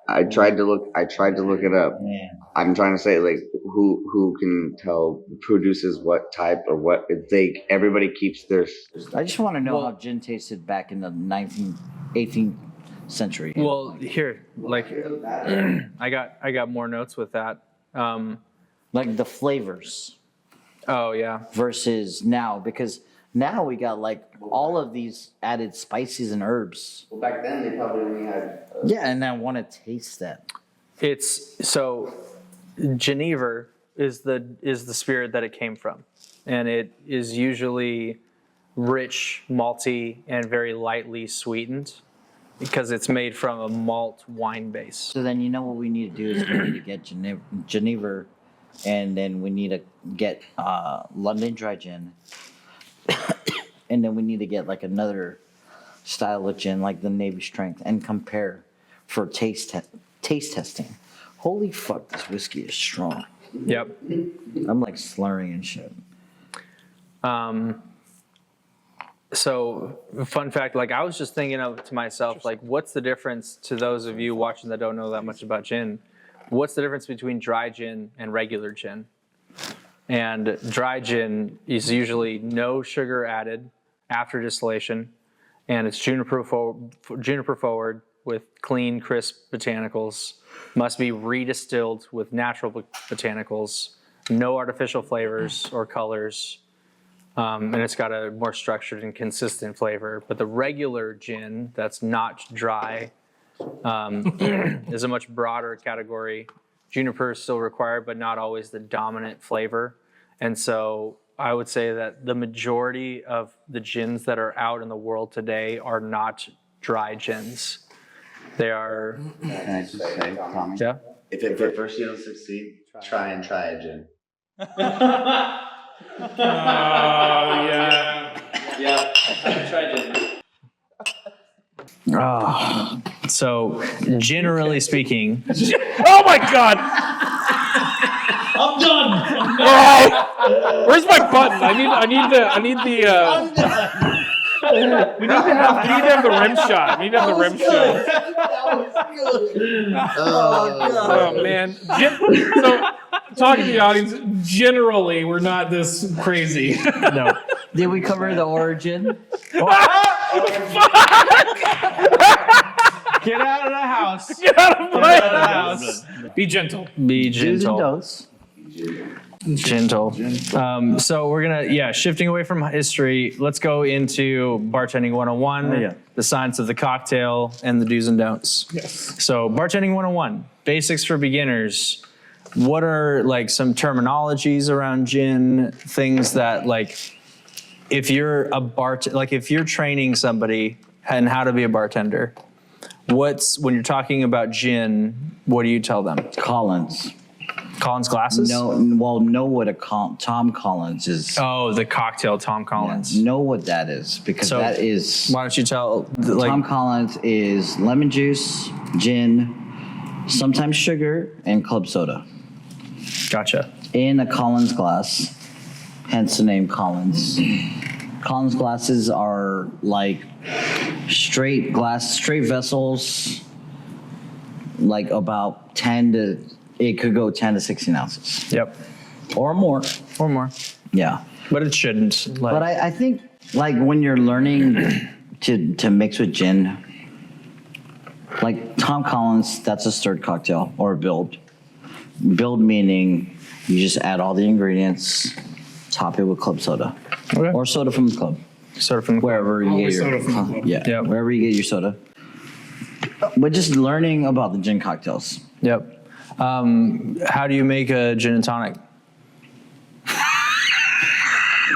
I tried to look it up. Yeah. I'm trying to say like who can tell produces what type or what everybody keeps their. I just want to know how gin tasted back in the 18th century. Well, here, like, I got more notes with that. Like the flavors Oh yeah. versus now, because now we got like all of these added spices and herbs. Well, back then they probably only had. Yeah, and I want to taste that. It's so Geneva is the spirit that it came from, and it is usually rich, malty, and very lightly sweetened because it's made from a malt wine base. So then you know what we need to do is we need to get Geneva, and then we need to get London dry gin, and then we need to get like another style of gin, like the Navy Strength, and compare for taste testing. Holy fuck, this whiskey is strong. Yep. I'm like slurring and shit. So, fun fact, like I was just thinking of to myself, like, what's the difference to those of you watching that don't know that much about gin? What's the difference between dry gin and regular gin? And dry gin is usually no sugar added after distillation, and it's juniper forward with clean, crisp botanicals. Must be redistilled with natural botanicals, no artificial flavors or colors. And it's got a more structured and consistent flavor. But the regular gin that's not dry is a much broader category. Juniper is still required, but not always the dominant flavor. And so I would say that the majority of the gins that are out in the world today are not dry gins. They are. Can I just say, Tommy? Yeah. If at first you don't succeed, try a gin. Yeah. Try gin. So generally speaking, Oh my god! I'm done. Where's my button? I need the. We need to have the rim shot. We need to have the rim shot. Oh man. So talking to the audience, generally we're not this crazy. no. Did we cover the origin? Get out of the house. Get out of my house. Be gentle. Be Do's and gentle. don'ts. Gentle. So we're gonna, shifting away from history, let's go into bartending 101, yeah. the science of the cocktail, and the do's and don'ts. Yes. So bartending 101, basics for beginners. What are like some terminologies around gin, things that like, if you're if you're training somebody and how to be a bartender, when you're talking about gin, what do you tell them? Collins. Collins glasses? Know what a Tom Collins is. Oh, the cocktail Tom Collins. Know what that is, because So, that is. Why don't you tell, Tom Collins is lemon juice, gin, sometimes sugar, and club soda gotcha. in a Collins glass, hence the name Collins. Collins glasses are like straight vessels, like about 10 to 16 ounces. Yep. Or more. Or more. Yeah. But it shouldn't. But I think like when you're learning to mix with gin, like Tom Collins, that's a stirred cocktail or a build. Build meaning you just add all the ingredients, top it with club soda. Okay. Or soda from the club. Sort of from Wherever you Always get your soda from the club. Yeah, Yep. wherever you get your soda. But just learning about the gin cocktails. Yep. How do you make a gin and tonic?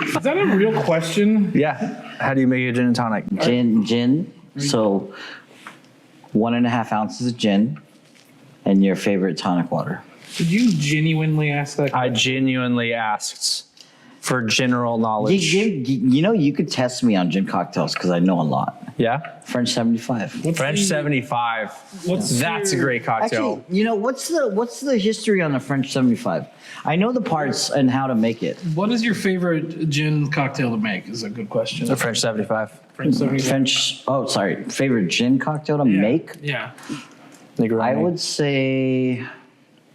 Is that a real question? Yeah. How do you make a gin and tonic? Gin. So 1.5 ounces of gin and your favorite tonic water. Did you genuinely ask that I question? genuinely asked for general knowledge. You know, you could test me on gin cocktails because I know a lot. Yeah. French 75. What's French the- 75. What's That's a your- great cocktail. Actually, you know, what's the history on the French 75? I know the parts and how to make it. What is your favorite gin cocktail to make? Is a good question. The French 75. French 75. Favorite gin cocktail to make? Yeah. Negroni. I would say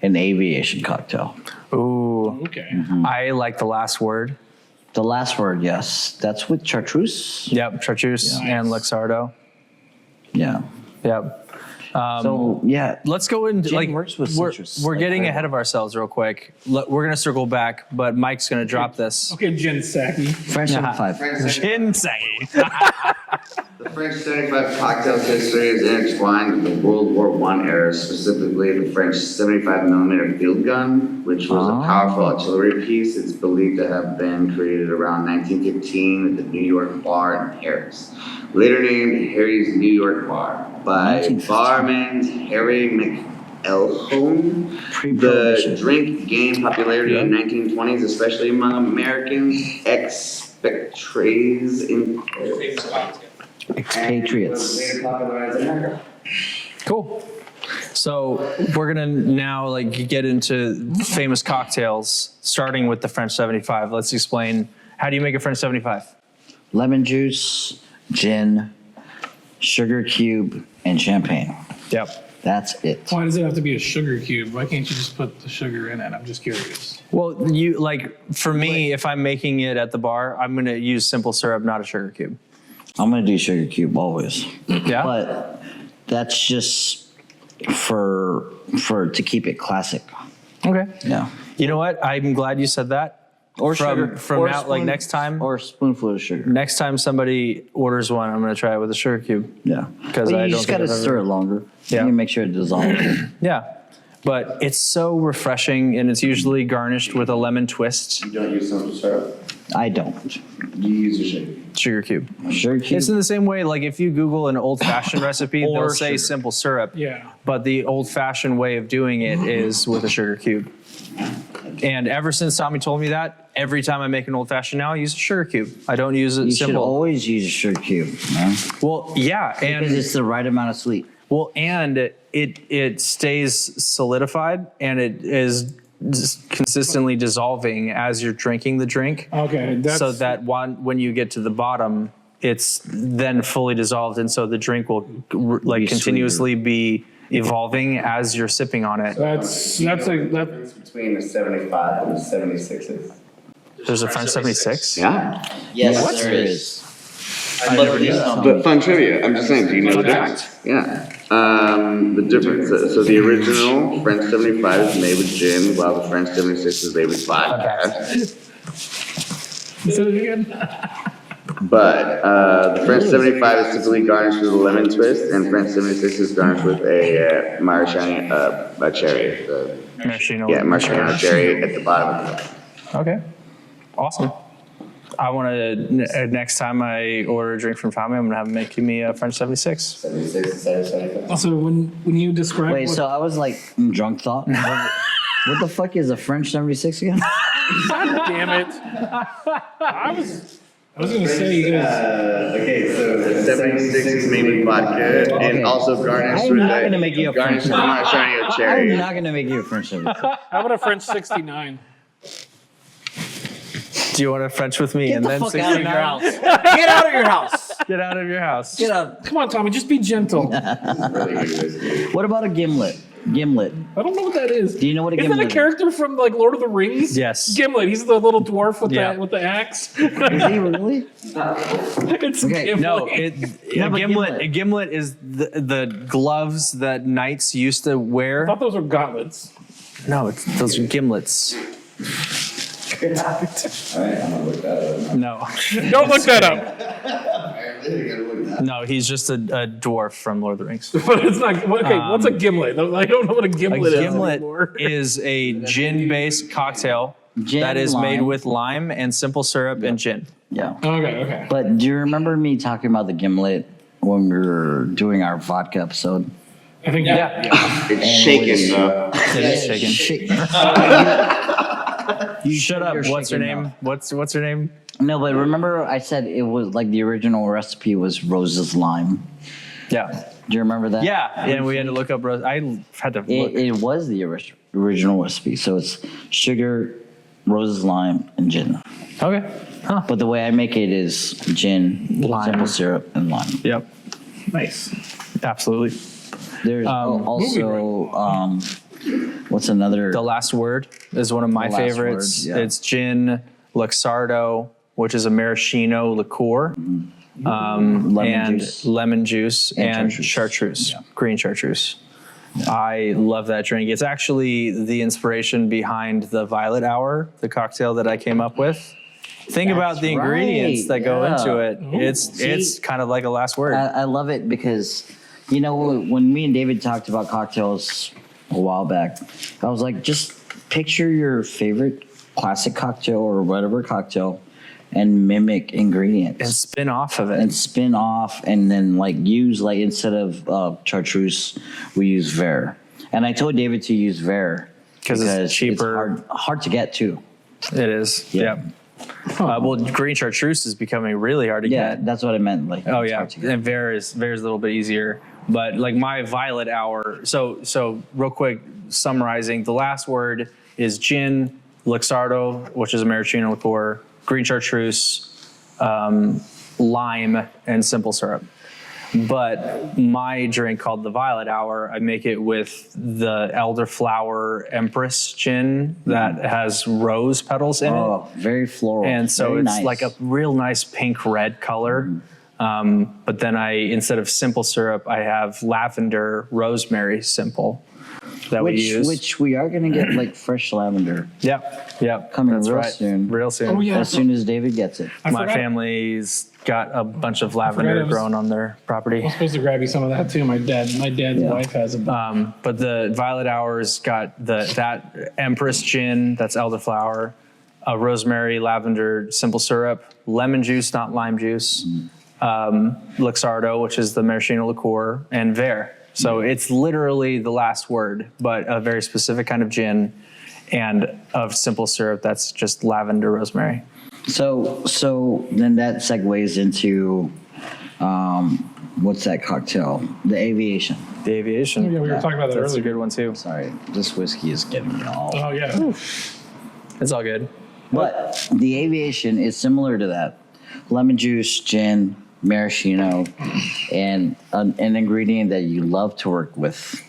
an aviation cocktail. Ooh. Okay. I like the last word. The last word, yes. That's with chartreuse. Yep. Chartreuse Yeah. and Luxardo. Yeah. Yep. So, yeah. Let's go into Gin like works with we're, citrus, we're like getting flavor. ahead of ourselves real quick. We're gonna circle back, but Mike's gonna drop this. Okay, gin Saki. French 75. Gin say. The French 75 cocktails history is intertwined with the World War I era, specifically the French 75mm field gun, which was a powerful artillery piece. It's believed to have been created around 1915 at the New York bar in Paris. Later named Harry's New York Bar by 1915. barman Harry McElhone. The Pre-prohibition. drink gained popularity in 1920s, especially among Americans, expatriates in Paris. Expatriates. Cool. So we're gonna now like get into famous cocktails, starting with the French 75. Let's explain, how do you make a French 75? Lemon juice, gin, sugar cube, and champagne. Yep. That's it. Why does it have to be a sugar cube? Why can't you just put the sugar in it? I'm just curious. Well, you like for me, if I'm making it at the bar, I'm gonna use simple syrup, not a sugar cube. I'm gonna do sugar cube always. Yeah. But that's just for to keep it classic. Okay. Yeah. You know what? I'm glad you said that. Or From sugar. from Or now, like next time. Or a spoonful of sugar. Next time somebody orders one, I'm gonna try it with a sugar cube. Yeah. 'Cause But I you don't just think gotta I've ever- stir it longer. Yeah. You can make sure it dissolves. Yeah. But it's so refreshing, and it's usually garnished with a lemon twist. You don't use simple syrup. I don't. You use a sugar. Sugar cube. Sugar cube. It's in the same way, like if you Google an old-fashioned recipe, Or they'll say sugar. simple syrup. Yeah. But the old-fashioned way of doing it is with a sugar cube. And ever since Tommy told me that, every time I make an old-fashioned now, I use a sugar cube. I don't use it you should simple. always use a sugar cube, man. Well, yeah, Because and it's the right amount of sweet. it stays solidified, and it is just consistently dissolving as you're drinking the drink. Okay, that's So that when you get to the bottom, it's then fully dissolved, and so the drink will like Be continuously be evolving as you're sipping on it. that's Between the 75 and the 76s. There's a French 76. Yeah. Yes, there is. But fun trivia. I'm just saying, do you know the difference? Yeah. The difference. So the original French 75 is made with gin, while the French 76 is made with vodka. Say it again. But the French 75 is typically garnished with a lemon twist, and French 76 is garnished with a maraschino, a cherry. Maraschino. Yeah, maraschino cherry at the bottom of the cup. Okay. Awesome. I want to, next time I order a drink from Tommy, I'm going to have him make me a French 76. 76 instead of 75. Also, when you describe Wait, what, so I was like in drunk thought. What the fuck is a French 76 again? God damn it! I was gonna say you guys. Okay, so the 76 is made with vodka Okay. and also garnished I'm with not gonna make you a garnished with French. maraschino I'm cherry. not gonna make you a French 76. How about a French 69? Do you want a French with me? Get and the then fuck out of your 69? house. Get out of your house. Get out of your house. Get out. Come on, Tommy, just be gentle. What about a gimlet? Gimlet. I don't know what that is. Do you know what a Isn't gimlet that a character from like Lord of the Rings? Yes. Gimlet. He's the little dwarf with Yeah. the axe. is? Is he really? It's Okay, Gimlet. No, Yeah, a but gimlet. gimlet. A gimlet is the gloves that knights used to I wear. thought those were gauntlets. No, those are gimlets. Alright, I'm gonna look that up. No. Don't look that up. I really gotta look that up. No, he's just a dwarf from Lord of the Rings. But it's not. Okay, what's a gimlet? I don't know what a A gimlet is gimlet anymore. is a gin-based cocktail Gin, that is made lime. with lime and simple syrup and gin. Yeah. Okay. But do you remember me talking about the gimlet when we were doing our vodka episode? I think It's shaken though. It is shaken. You Shut up. you're What's her shaking name? What's her name? No, but remember I said it was like the original recipe was Rose's lime. Yeah. Do you remember that? Yeah. And we had to look up rose. I had to look. It was the original recipe. So it's sugar, Rose's lime, and gin. Okay. Huh. But the way I make it is gin, Lime. simple syrup, and lime. Yep. nice. Absolutely. There's also what's another? The Last Word is one of my The Last favorites. Word, yeah. It's gin, Luxardo, which is a maraschino liqueur, and juice. lemon juice and chartreuse. chartreuse, Yeah. green chartreuse. I love that drink. It's actually the inspiration behind the Violet Hour, the cocktail that I came up with. Think about the right, ingredients that go yeah. into it. It's kind of like a last word. I love it because, you know, when me and David talked about cocktails a while back, I was like, just picture your favorite classic cocktail or whatever cocktail and mimic ingredients. and spin off of it. And spin off and then like use like instead of chartreuse, we use Ver. And I told David to use Ver 'Cause it's cheaper. It's hard to get too. It is. Yeah. Yep. Well, green chartreuse is becoming really hard to Yeah, get. that's what I meant. Like, Oh it's yeah, hard to get. and Ver is a little bit easier. But like my Violet Hour. So real quick, summarizing, the last word is gin, Luxardo, which is a maraschino liqueur, green chartreuse, lime, and simple syrup. But my drink called the Violet Hour, I make it with the elderflower Empress gin that has rose petals in it. Oh, very floral. And so Very it's nice. like a real nice pink red color. But then instead of simple syrup, I have lavender rosemary simple that we use. Which we are gonna get like fresh lavender Yep. coming That's real right. soon. Real soon. Oh, yeah. as soon as David gets it. My forgot- family's got a bunch of forgot lavender it was- growing on their property. I'm supposed to grab you some of that too. My dad's wife has a. But the Violet Hour's got that Empress gin, that's elderflower, rosemary, lavender, simple syrup, lemon juice, not lime juice, Luxardo, which is the maraschino liqueur, and Ver. So it's literally the last word, but a very specific kind of gin and of simple syrup that's just lavender, rosemary. So then that segues into what's that cocktail? The Aviation. The Aviation. Yeah, we were talking about that That's a earlier. good one too. Sorry, this whiskey is getting me all. Oh yeah. It's all good. But the Aviation is similar to that. Lemon juice, gin, maraschino, and an ingredient that you love to work with,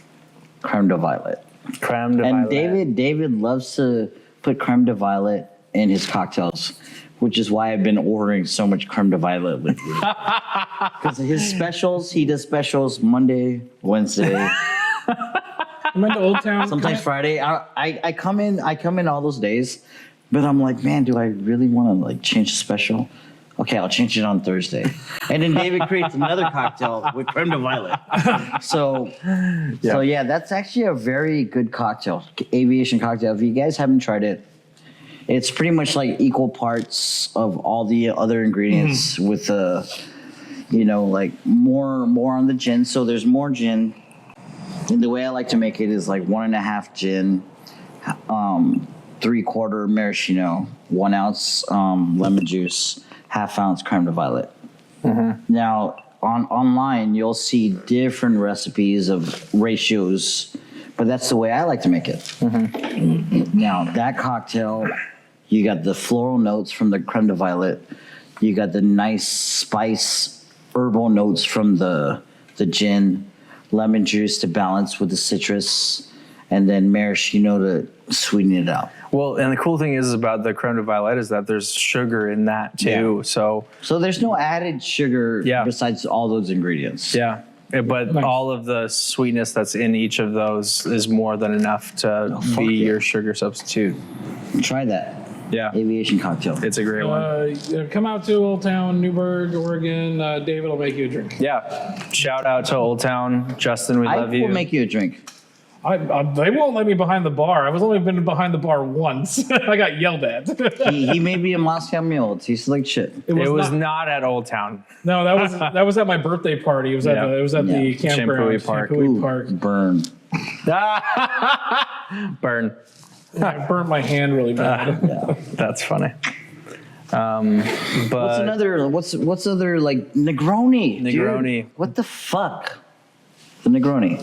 creme de violet. Creme de And violet. David loves to put creme de violet in his cocktails, which is why I've been ordering so much creme de violet lately. Because his specials, he does specials Monday, Wednesday, I'm into Old Town. sometimes Friday. I come in all those days, but I'm like, man, do I really want to like change the special? Okay, I'll change it on Thursday. And then David creates another cocktail with creme de violet. So yeah, that's actually a very good cocktail, Aviation cocktail. If you guys haven't tried it, it's pretty much like equal parts of all the other ingredients with like more on the gin. So there's more gin. And the way I like to make it is like 1.5 gin, 3/4 maraschino, 1 ounce lemon juice, 1/2 ounce creme de violet. Now online you'll see different recipes of ratios, but that's the way I like to make it. Now that cocktail, you got the floral notes from the creme de violet, you got the nice spice herbal notes from the gin, lemon juice to balance with the citrus, and then maraschino to sweeten it out. Well, and the cool thing is about the creme de violet is that there's sugar in that too. Yeah. So So there's no added sugar Yeah. besides all those ingredients. yeah, But Nice. all of the sweetness that's in each of those is more than enough to be your sugar substitute. Try that. Yeah, Aviation cocktail. it's a great one. Come out to Old Town, Newburgh, Oregon. David will make you a drink. Yeah, shout out to Old Town, Justin. We I love you. will make you a drink. They won't let me behind the bar. I've only been behind the bar once. I got yelled at. He made me a Moscow Mule. It tastes like shit. it was not at Old Town. No, that was at my birthday party. It was at Yeah. the campground. Shampooey Park. Shampooey Park. Burn. Burn. I burnt my hand really bad. That's funny. What's another? What's other like Negroni? dude. Negroni. What the fuck? The Negroni.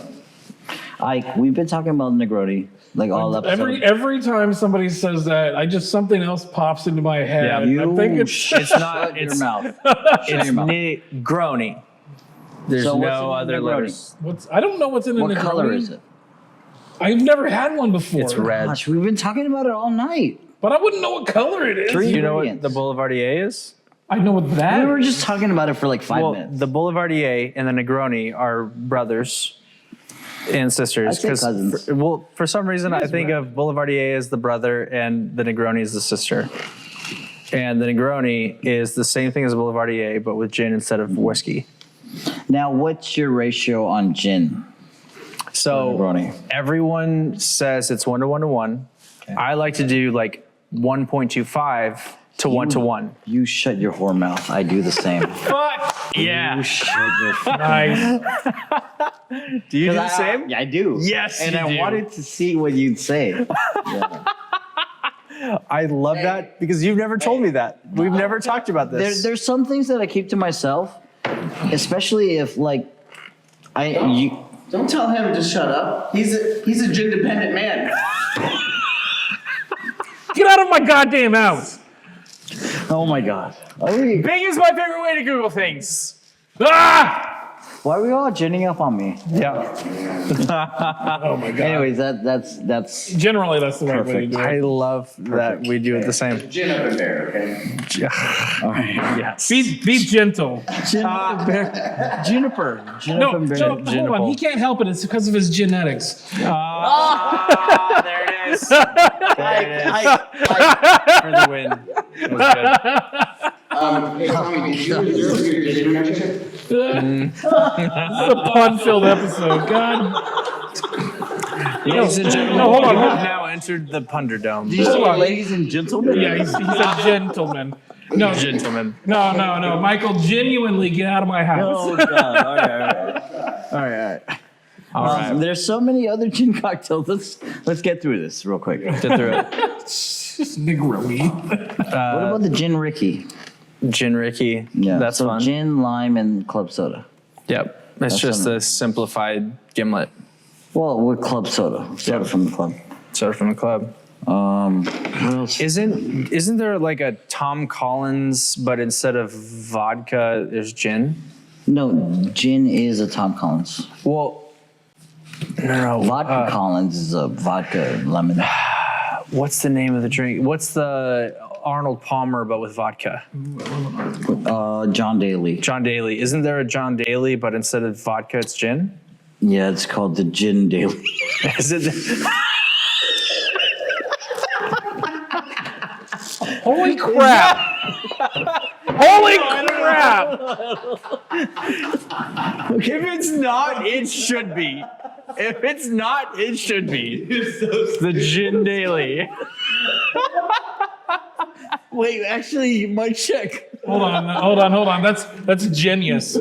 We've been talking about Negroni like all episode. Every time somebody says that, something else pops into my head. Yeah, I think it's not. Your It's mouth. it's Negroni. There's So what's no in the other Negroni? letters. I don't know what's in a What Negroni. color is it? I've never had one before. It's red. Gosh, we've been talking about it all night. But I wouldn't know what color it is. Do you know what ingredients. the Boulevardier is? I know what that We were is. just talking about it for like 5 minutes. The Boulevardier and the Negroni are brothers and sisters. I'd say cousins. For some reason, I think of Boulevardier as the brother and the Negroni as the sister. And the Negroni is the same thing as Boulevardier, but with gin instead of whiskey. Now, what's your ratio on gin? So Negroni. everyone says it's 1 to 1 to 1. Okay. I like to do like 1.25 to 1 to 1. You shut your whore mouth. I do the same. Yeah. You shut your Nice. Do you do the same? Yeah, I do. Yes, and you I do. wanted to see what you'd say. Yeah. I love that because you've never told me that. We've never talked about this. There's some things that I keep to myself, especially if like Don't tell him to shut up. He's a gin dependent man. Get out of my goddamn house. Oh my god. Bing is my favorite way to Google things. Ah! Why are we all ginning up on me? Yeah. Oh my god. Anyways, that's Generally, that's the right way to Perfect. do I it. love that we do it the same. Gin up in there, okay? all right. Yes. Be gentle. Juniper. No, hold on. He can't help it. It's because of his genetics. Ah, there it is. There it is. For the win. It was good. Hey, Tommy, did you reserve your gin membership? This is a pun-filled episode. God. Ladies and gentlemen, no, hold on, you hold have on. now entered the Punderdome. Did you say ladies and gentlemen? Yeah, he's a gentleman. No, Gentlemen. no. Michael, genuinely get out of my house. Oh god. All right. All right. There's so many other gin cocktails. Let's get through this real quick. Get through it. Negroni. What about the gin Ricky? Gin Ricky. Yeah, That's so fun. gin, lime, and club soda. Yep. It's just fun. a simplified gimlet. Well, with club soda. Soda from the club. Sort of from the club. What else? Isn't there like a Tom Collins, but instead of vodka, there's gin? No, gin is a Tom Collins. Well, no. Vodka Collins is a vodka lemon. What's the name of the drink? What's the Arnold Palmer, but with vodka? John Daly. John Daly. Isn't there a John Daly, but instead of vodka, it's gin? Yeah, it's called the Gin Daly. Is it? Holy crap! Holy crap! If it's not, it should be. If it's not, it should be. The Gin Daily. Wait, actually, Mike, check. Hold on. That's genius.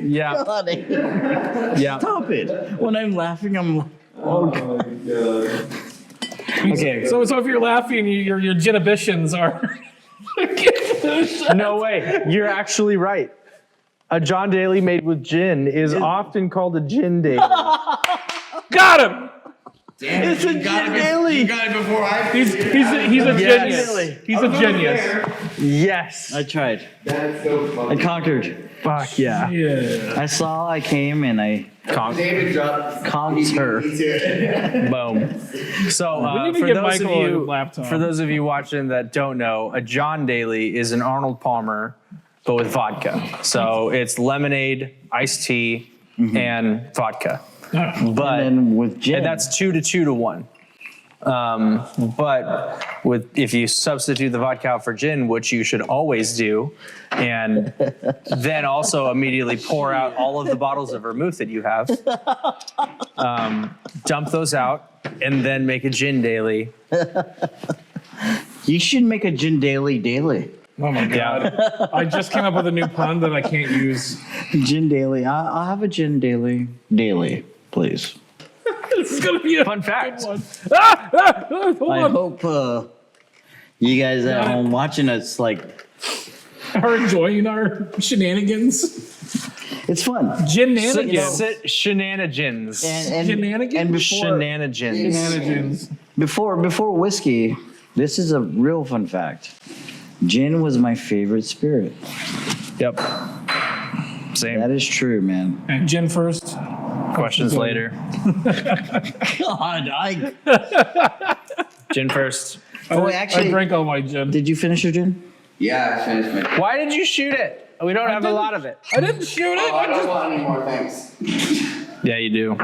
Yeah. Yeah. Stop it. When I'm laughing, I'm. Oh, God. Okay. So if you're laughing, your genibitions are. No way. You're actually right. A John Daly made with gin is often called a Gin Daily. Got him. Damn, It's a you got gin it be- daily. You got it before I. He's a Yes. genius. He's a genius. Yes. I tried. That's so I funny. conquered. Fuck yeah. Yeah. I came, and I David dropped. conked her. Boom. So We need to for get those of Michael a you, laptop. for those of you watching that don't know, a John Daly is an Arnold Palmer, but with vodka. So it's lemonade, iced tea, and vodka. But And with gin. and that's 2 to 2 to 1. But if you substitute the vodka out for gin, which you should always do, and then also immediately pour out all of the bottles of vermouth that you have, dump those out, and then make a gin daily. You should make a gin daily. Oh my god! I just came up with a new pun that I can't use. Gin daily. I'll have a gin daily, please. This is gonna be a Fun fact. good one. Hold I on. hope you guys at home watching us, like, Are enjoying our shenanigans. it's fun. Shenanigans. Shenanigans. And Shenanigans? Shenanigans. Shenanigans. before whiskey, this is a real fun fact. Gin was my favorite spirit. Yep. Same. That is true, man. And gin first. Questions later. God, Gin first. Oh, I actually, drank all my gin. did you finish your gin? Yeah, I finished my. Why did you shoot it? We don't have a lot of it. I didn't shoot it. I don't want any more, thanks. Yeah, you do.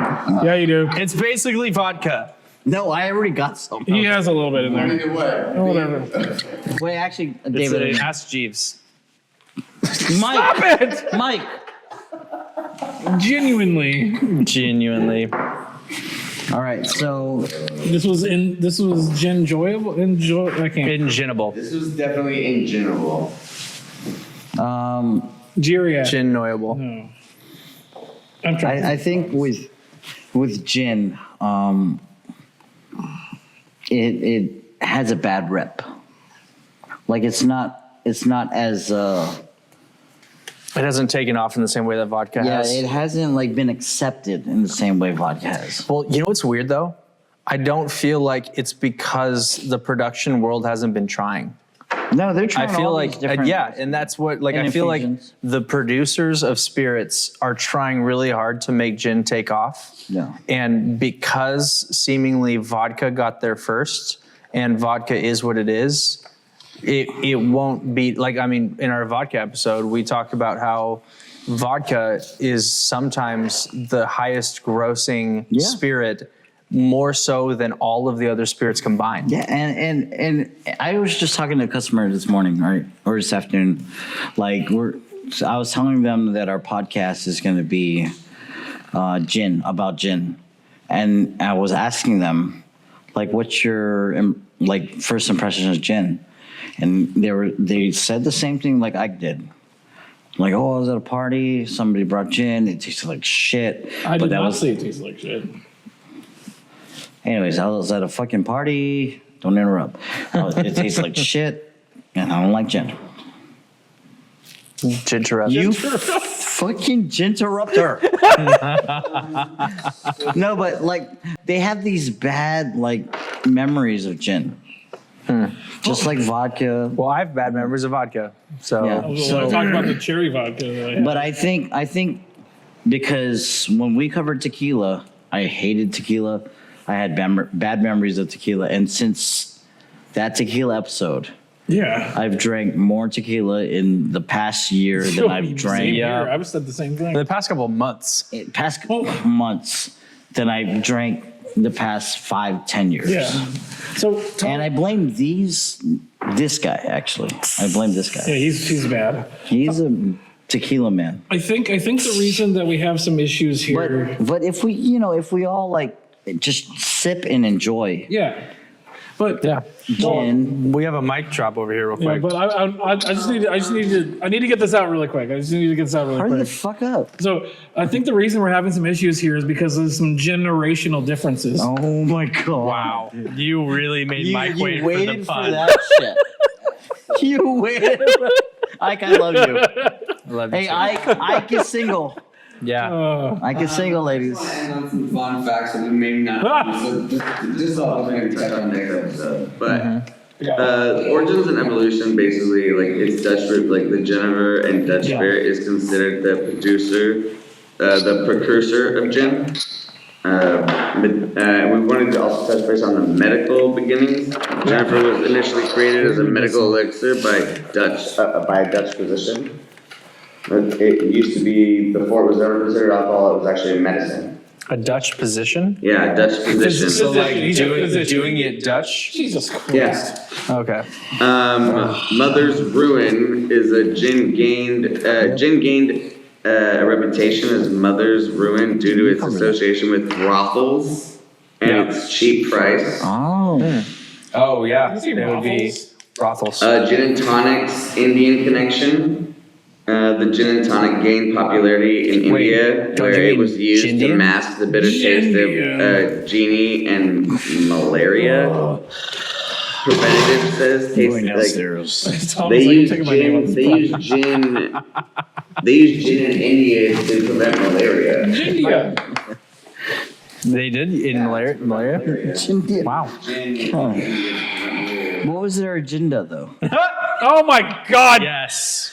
Yeah, you do. It's basically vodka. No, I already got some. He has a little bit in there. What? Oh, whatever. Wait, actually, It's David, ask Jeeves. Mike, Stop it! Mike. Genuinely. Genuinely. All right, so This was gin enjoyable. I can't. Inginable. This was definitely inginable. Geriatric. Gin-noyable. No. I'm trying. I think with gin, it has a bad rep. Like it's not as It hasn't taken off in the same way that vodka has. it hasn't like been accepted in the same way vodka has. Well, you know what's weird though? I don't feel like it's because the production world hasn't been trying. No, they're I trying. feel all like these different, and that's what like and I feel like infusions. the producers of spirits are trying really hard to make gin take off. Yeah. And because seemingly vodka got there first and vodka is what it is, it won't be like, I mean, in our vodka episode, we talked about how vodka is sometimes the highest grossing Yeah. spirit, more so than all of the other spirits combined. Yeah, and I was just talking to a customer this morning, right, or this afternoon. Like I was telling them that our podcast is going to be about gin, and I was asking them, like, what's your like first impression of gin? And they said the same thing like I did. Like, oh, I was at a party, somebody brought gin, it tasted like shit. I did that not was say it tastes like shit. Anyways, I was at a fucking party. Don't interrupt. It tastes like shit, and I don't like gin. Ginterrupt. You fucking ginterrupter. No, but like they have these bad like memories of gin, just like vodka. Well, I have bad memories of vodka, so Yeah. When So- I talked about the cherry vodka. That I had. But I think because when we covered tequila, I hated tequila. I had bad memories of tequila, and since that tequila episode, yeah. I've drank more tequila in the past year than I've Same drank here. I've said the same thing. the past couple of months. past months than I've drank the past 5-10 years. Yeah. So And I blame this guy actually. I blame this yeah, guy. he's bad. He's a tequila man. I think the reason that we have some issues here. But if we all like just sip and enjoy Yeah. But Yeah. gin. We have a mic drop over here real yeah, quick. but I just need to get this out really quick. I just need to get this out really Hurry the quick. fuck up. So I think the reason we're having some issues here is because of some generational differences. Oh my god. Wow. You really made Mike wait for the waited pun. that shit. You waited. Ike, I love you. I love you Hey, too. Ike is single. Yeah. Ike is single, ladies. And on some fun facts, and maybe not. Just all maybe touch on next episode. But origins and evolution, basically, like it's Dutch root, like the Jennifer and Dutch spirit is considered the the precursor of gin. We wanted to also touch base on the medical beginnings. Jennifer was initially created as a medical elixir by a Dutch physician. It used to be, before it was ever considered alcohol, it was actually a medicine. A Dutch position? Yeah, Dutch physician. So like He's a physician. doing it Dutch? Jesus Christ. Yeah. Okay. Mother's Ruin is a gin gained a reputation as Mother's Ruin due to its association with brothels and its cheap price. Oh. Oh yeah, Is he it would be Brothels? brothels. Gin and tonic's Indian connection. The gin and tonic gained popularity in Wait, India, don't where you it mean was used to Gindian? mask the bitter taste of genie and malaria. Preventative says tastes like they use gin. They use gin in India to prevent malaria. India. They did in malaria? Wow. What was their agenda though? Oh my God. Yes.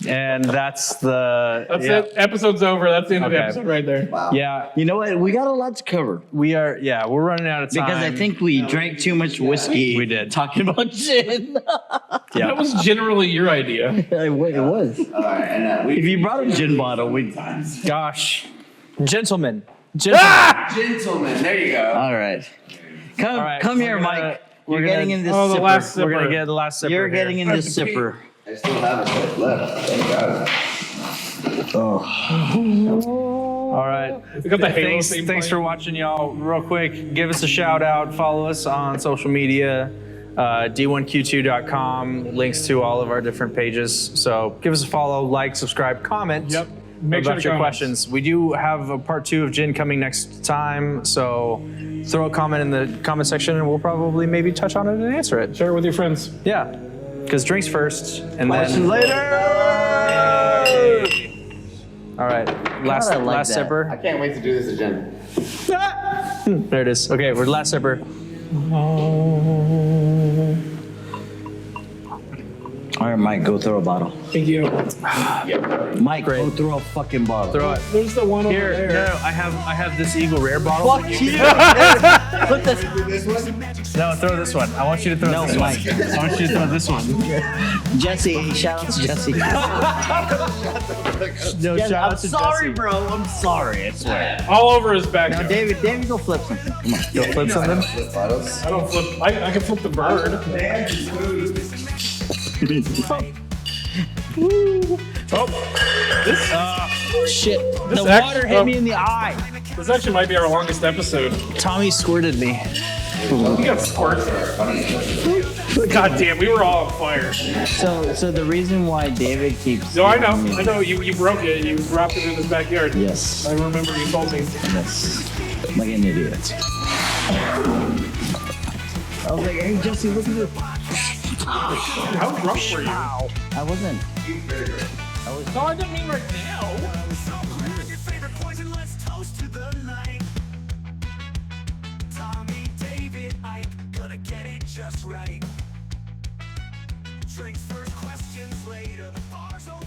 And that's the That's it. Episode's over. That's the end of the Okay. episode right there. Yeah, You know what? We got a lot to cover we're running out of time. because I think we drank too much whiskey. We did. Talking about gin. That was generally your idea. it was. Alright, and If you brought a gin bottle, we. Gosh. Gentlemen. Gentlemen, there you go. All right. Come, All right, come we're here, gonna- Mike. we're You're gonna- getting in this Oh, the sipper. last We're sipper. gonna get the last sipper. You're getting in I this have to pee. sipper. I still have a sip left. Thank God. Oh. All right. We got the Halo Thanks theme for playing. watching, y'all. Real quick, give us a shout out. Follow us on social media. D1Q2.com. Links to all of our different pages. So give us a follow, like, subscribe, comment. Yep. Make sure about to your comment. questions. We do have a part 2 of gin coming next time. So throw a comment in the comment section and we'll probably maybe touch on it and answer it. Share it with your friends. Yeah. Because drinks first and Questions then. later. All right. Last I like that. sipper. I can't wait to do this again. There it is. Okay, we're last sipper. All right, Mike, go throw a bottle. Thank you. Mike, Great. go throw a fucking bottle. Throw it. There's the one over Here, there. no, I have this Eagle Rare bottle. Fuck you. Put this. No, throw this one. I want you to throw No, this Mike. one. I want you to throw this one. Jesse, shout out to Jesse. No, Yes, shout I'm out to sorry, Jesse. bro. I'm sorry. I swear. All over his back. Now, David, go flip something. Come on. Go flip something. I don't flip. I can flip the bird. Oh, Shit. This The act- water hit me in the eye. this actually might be our longest episode. Tommy squirted me. We got squirts. God damn, we were all on fire. So the reason why David keeps. No, I know. You broke it. You dropped it in his backyard. Yes. I remember you told me. Yes. Like an idiot. I was like, hey Jesse, look at this. How drunk were you? I wasn't. No, I didn't mean right now. Drinks first, questions later. Bars open.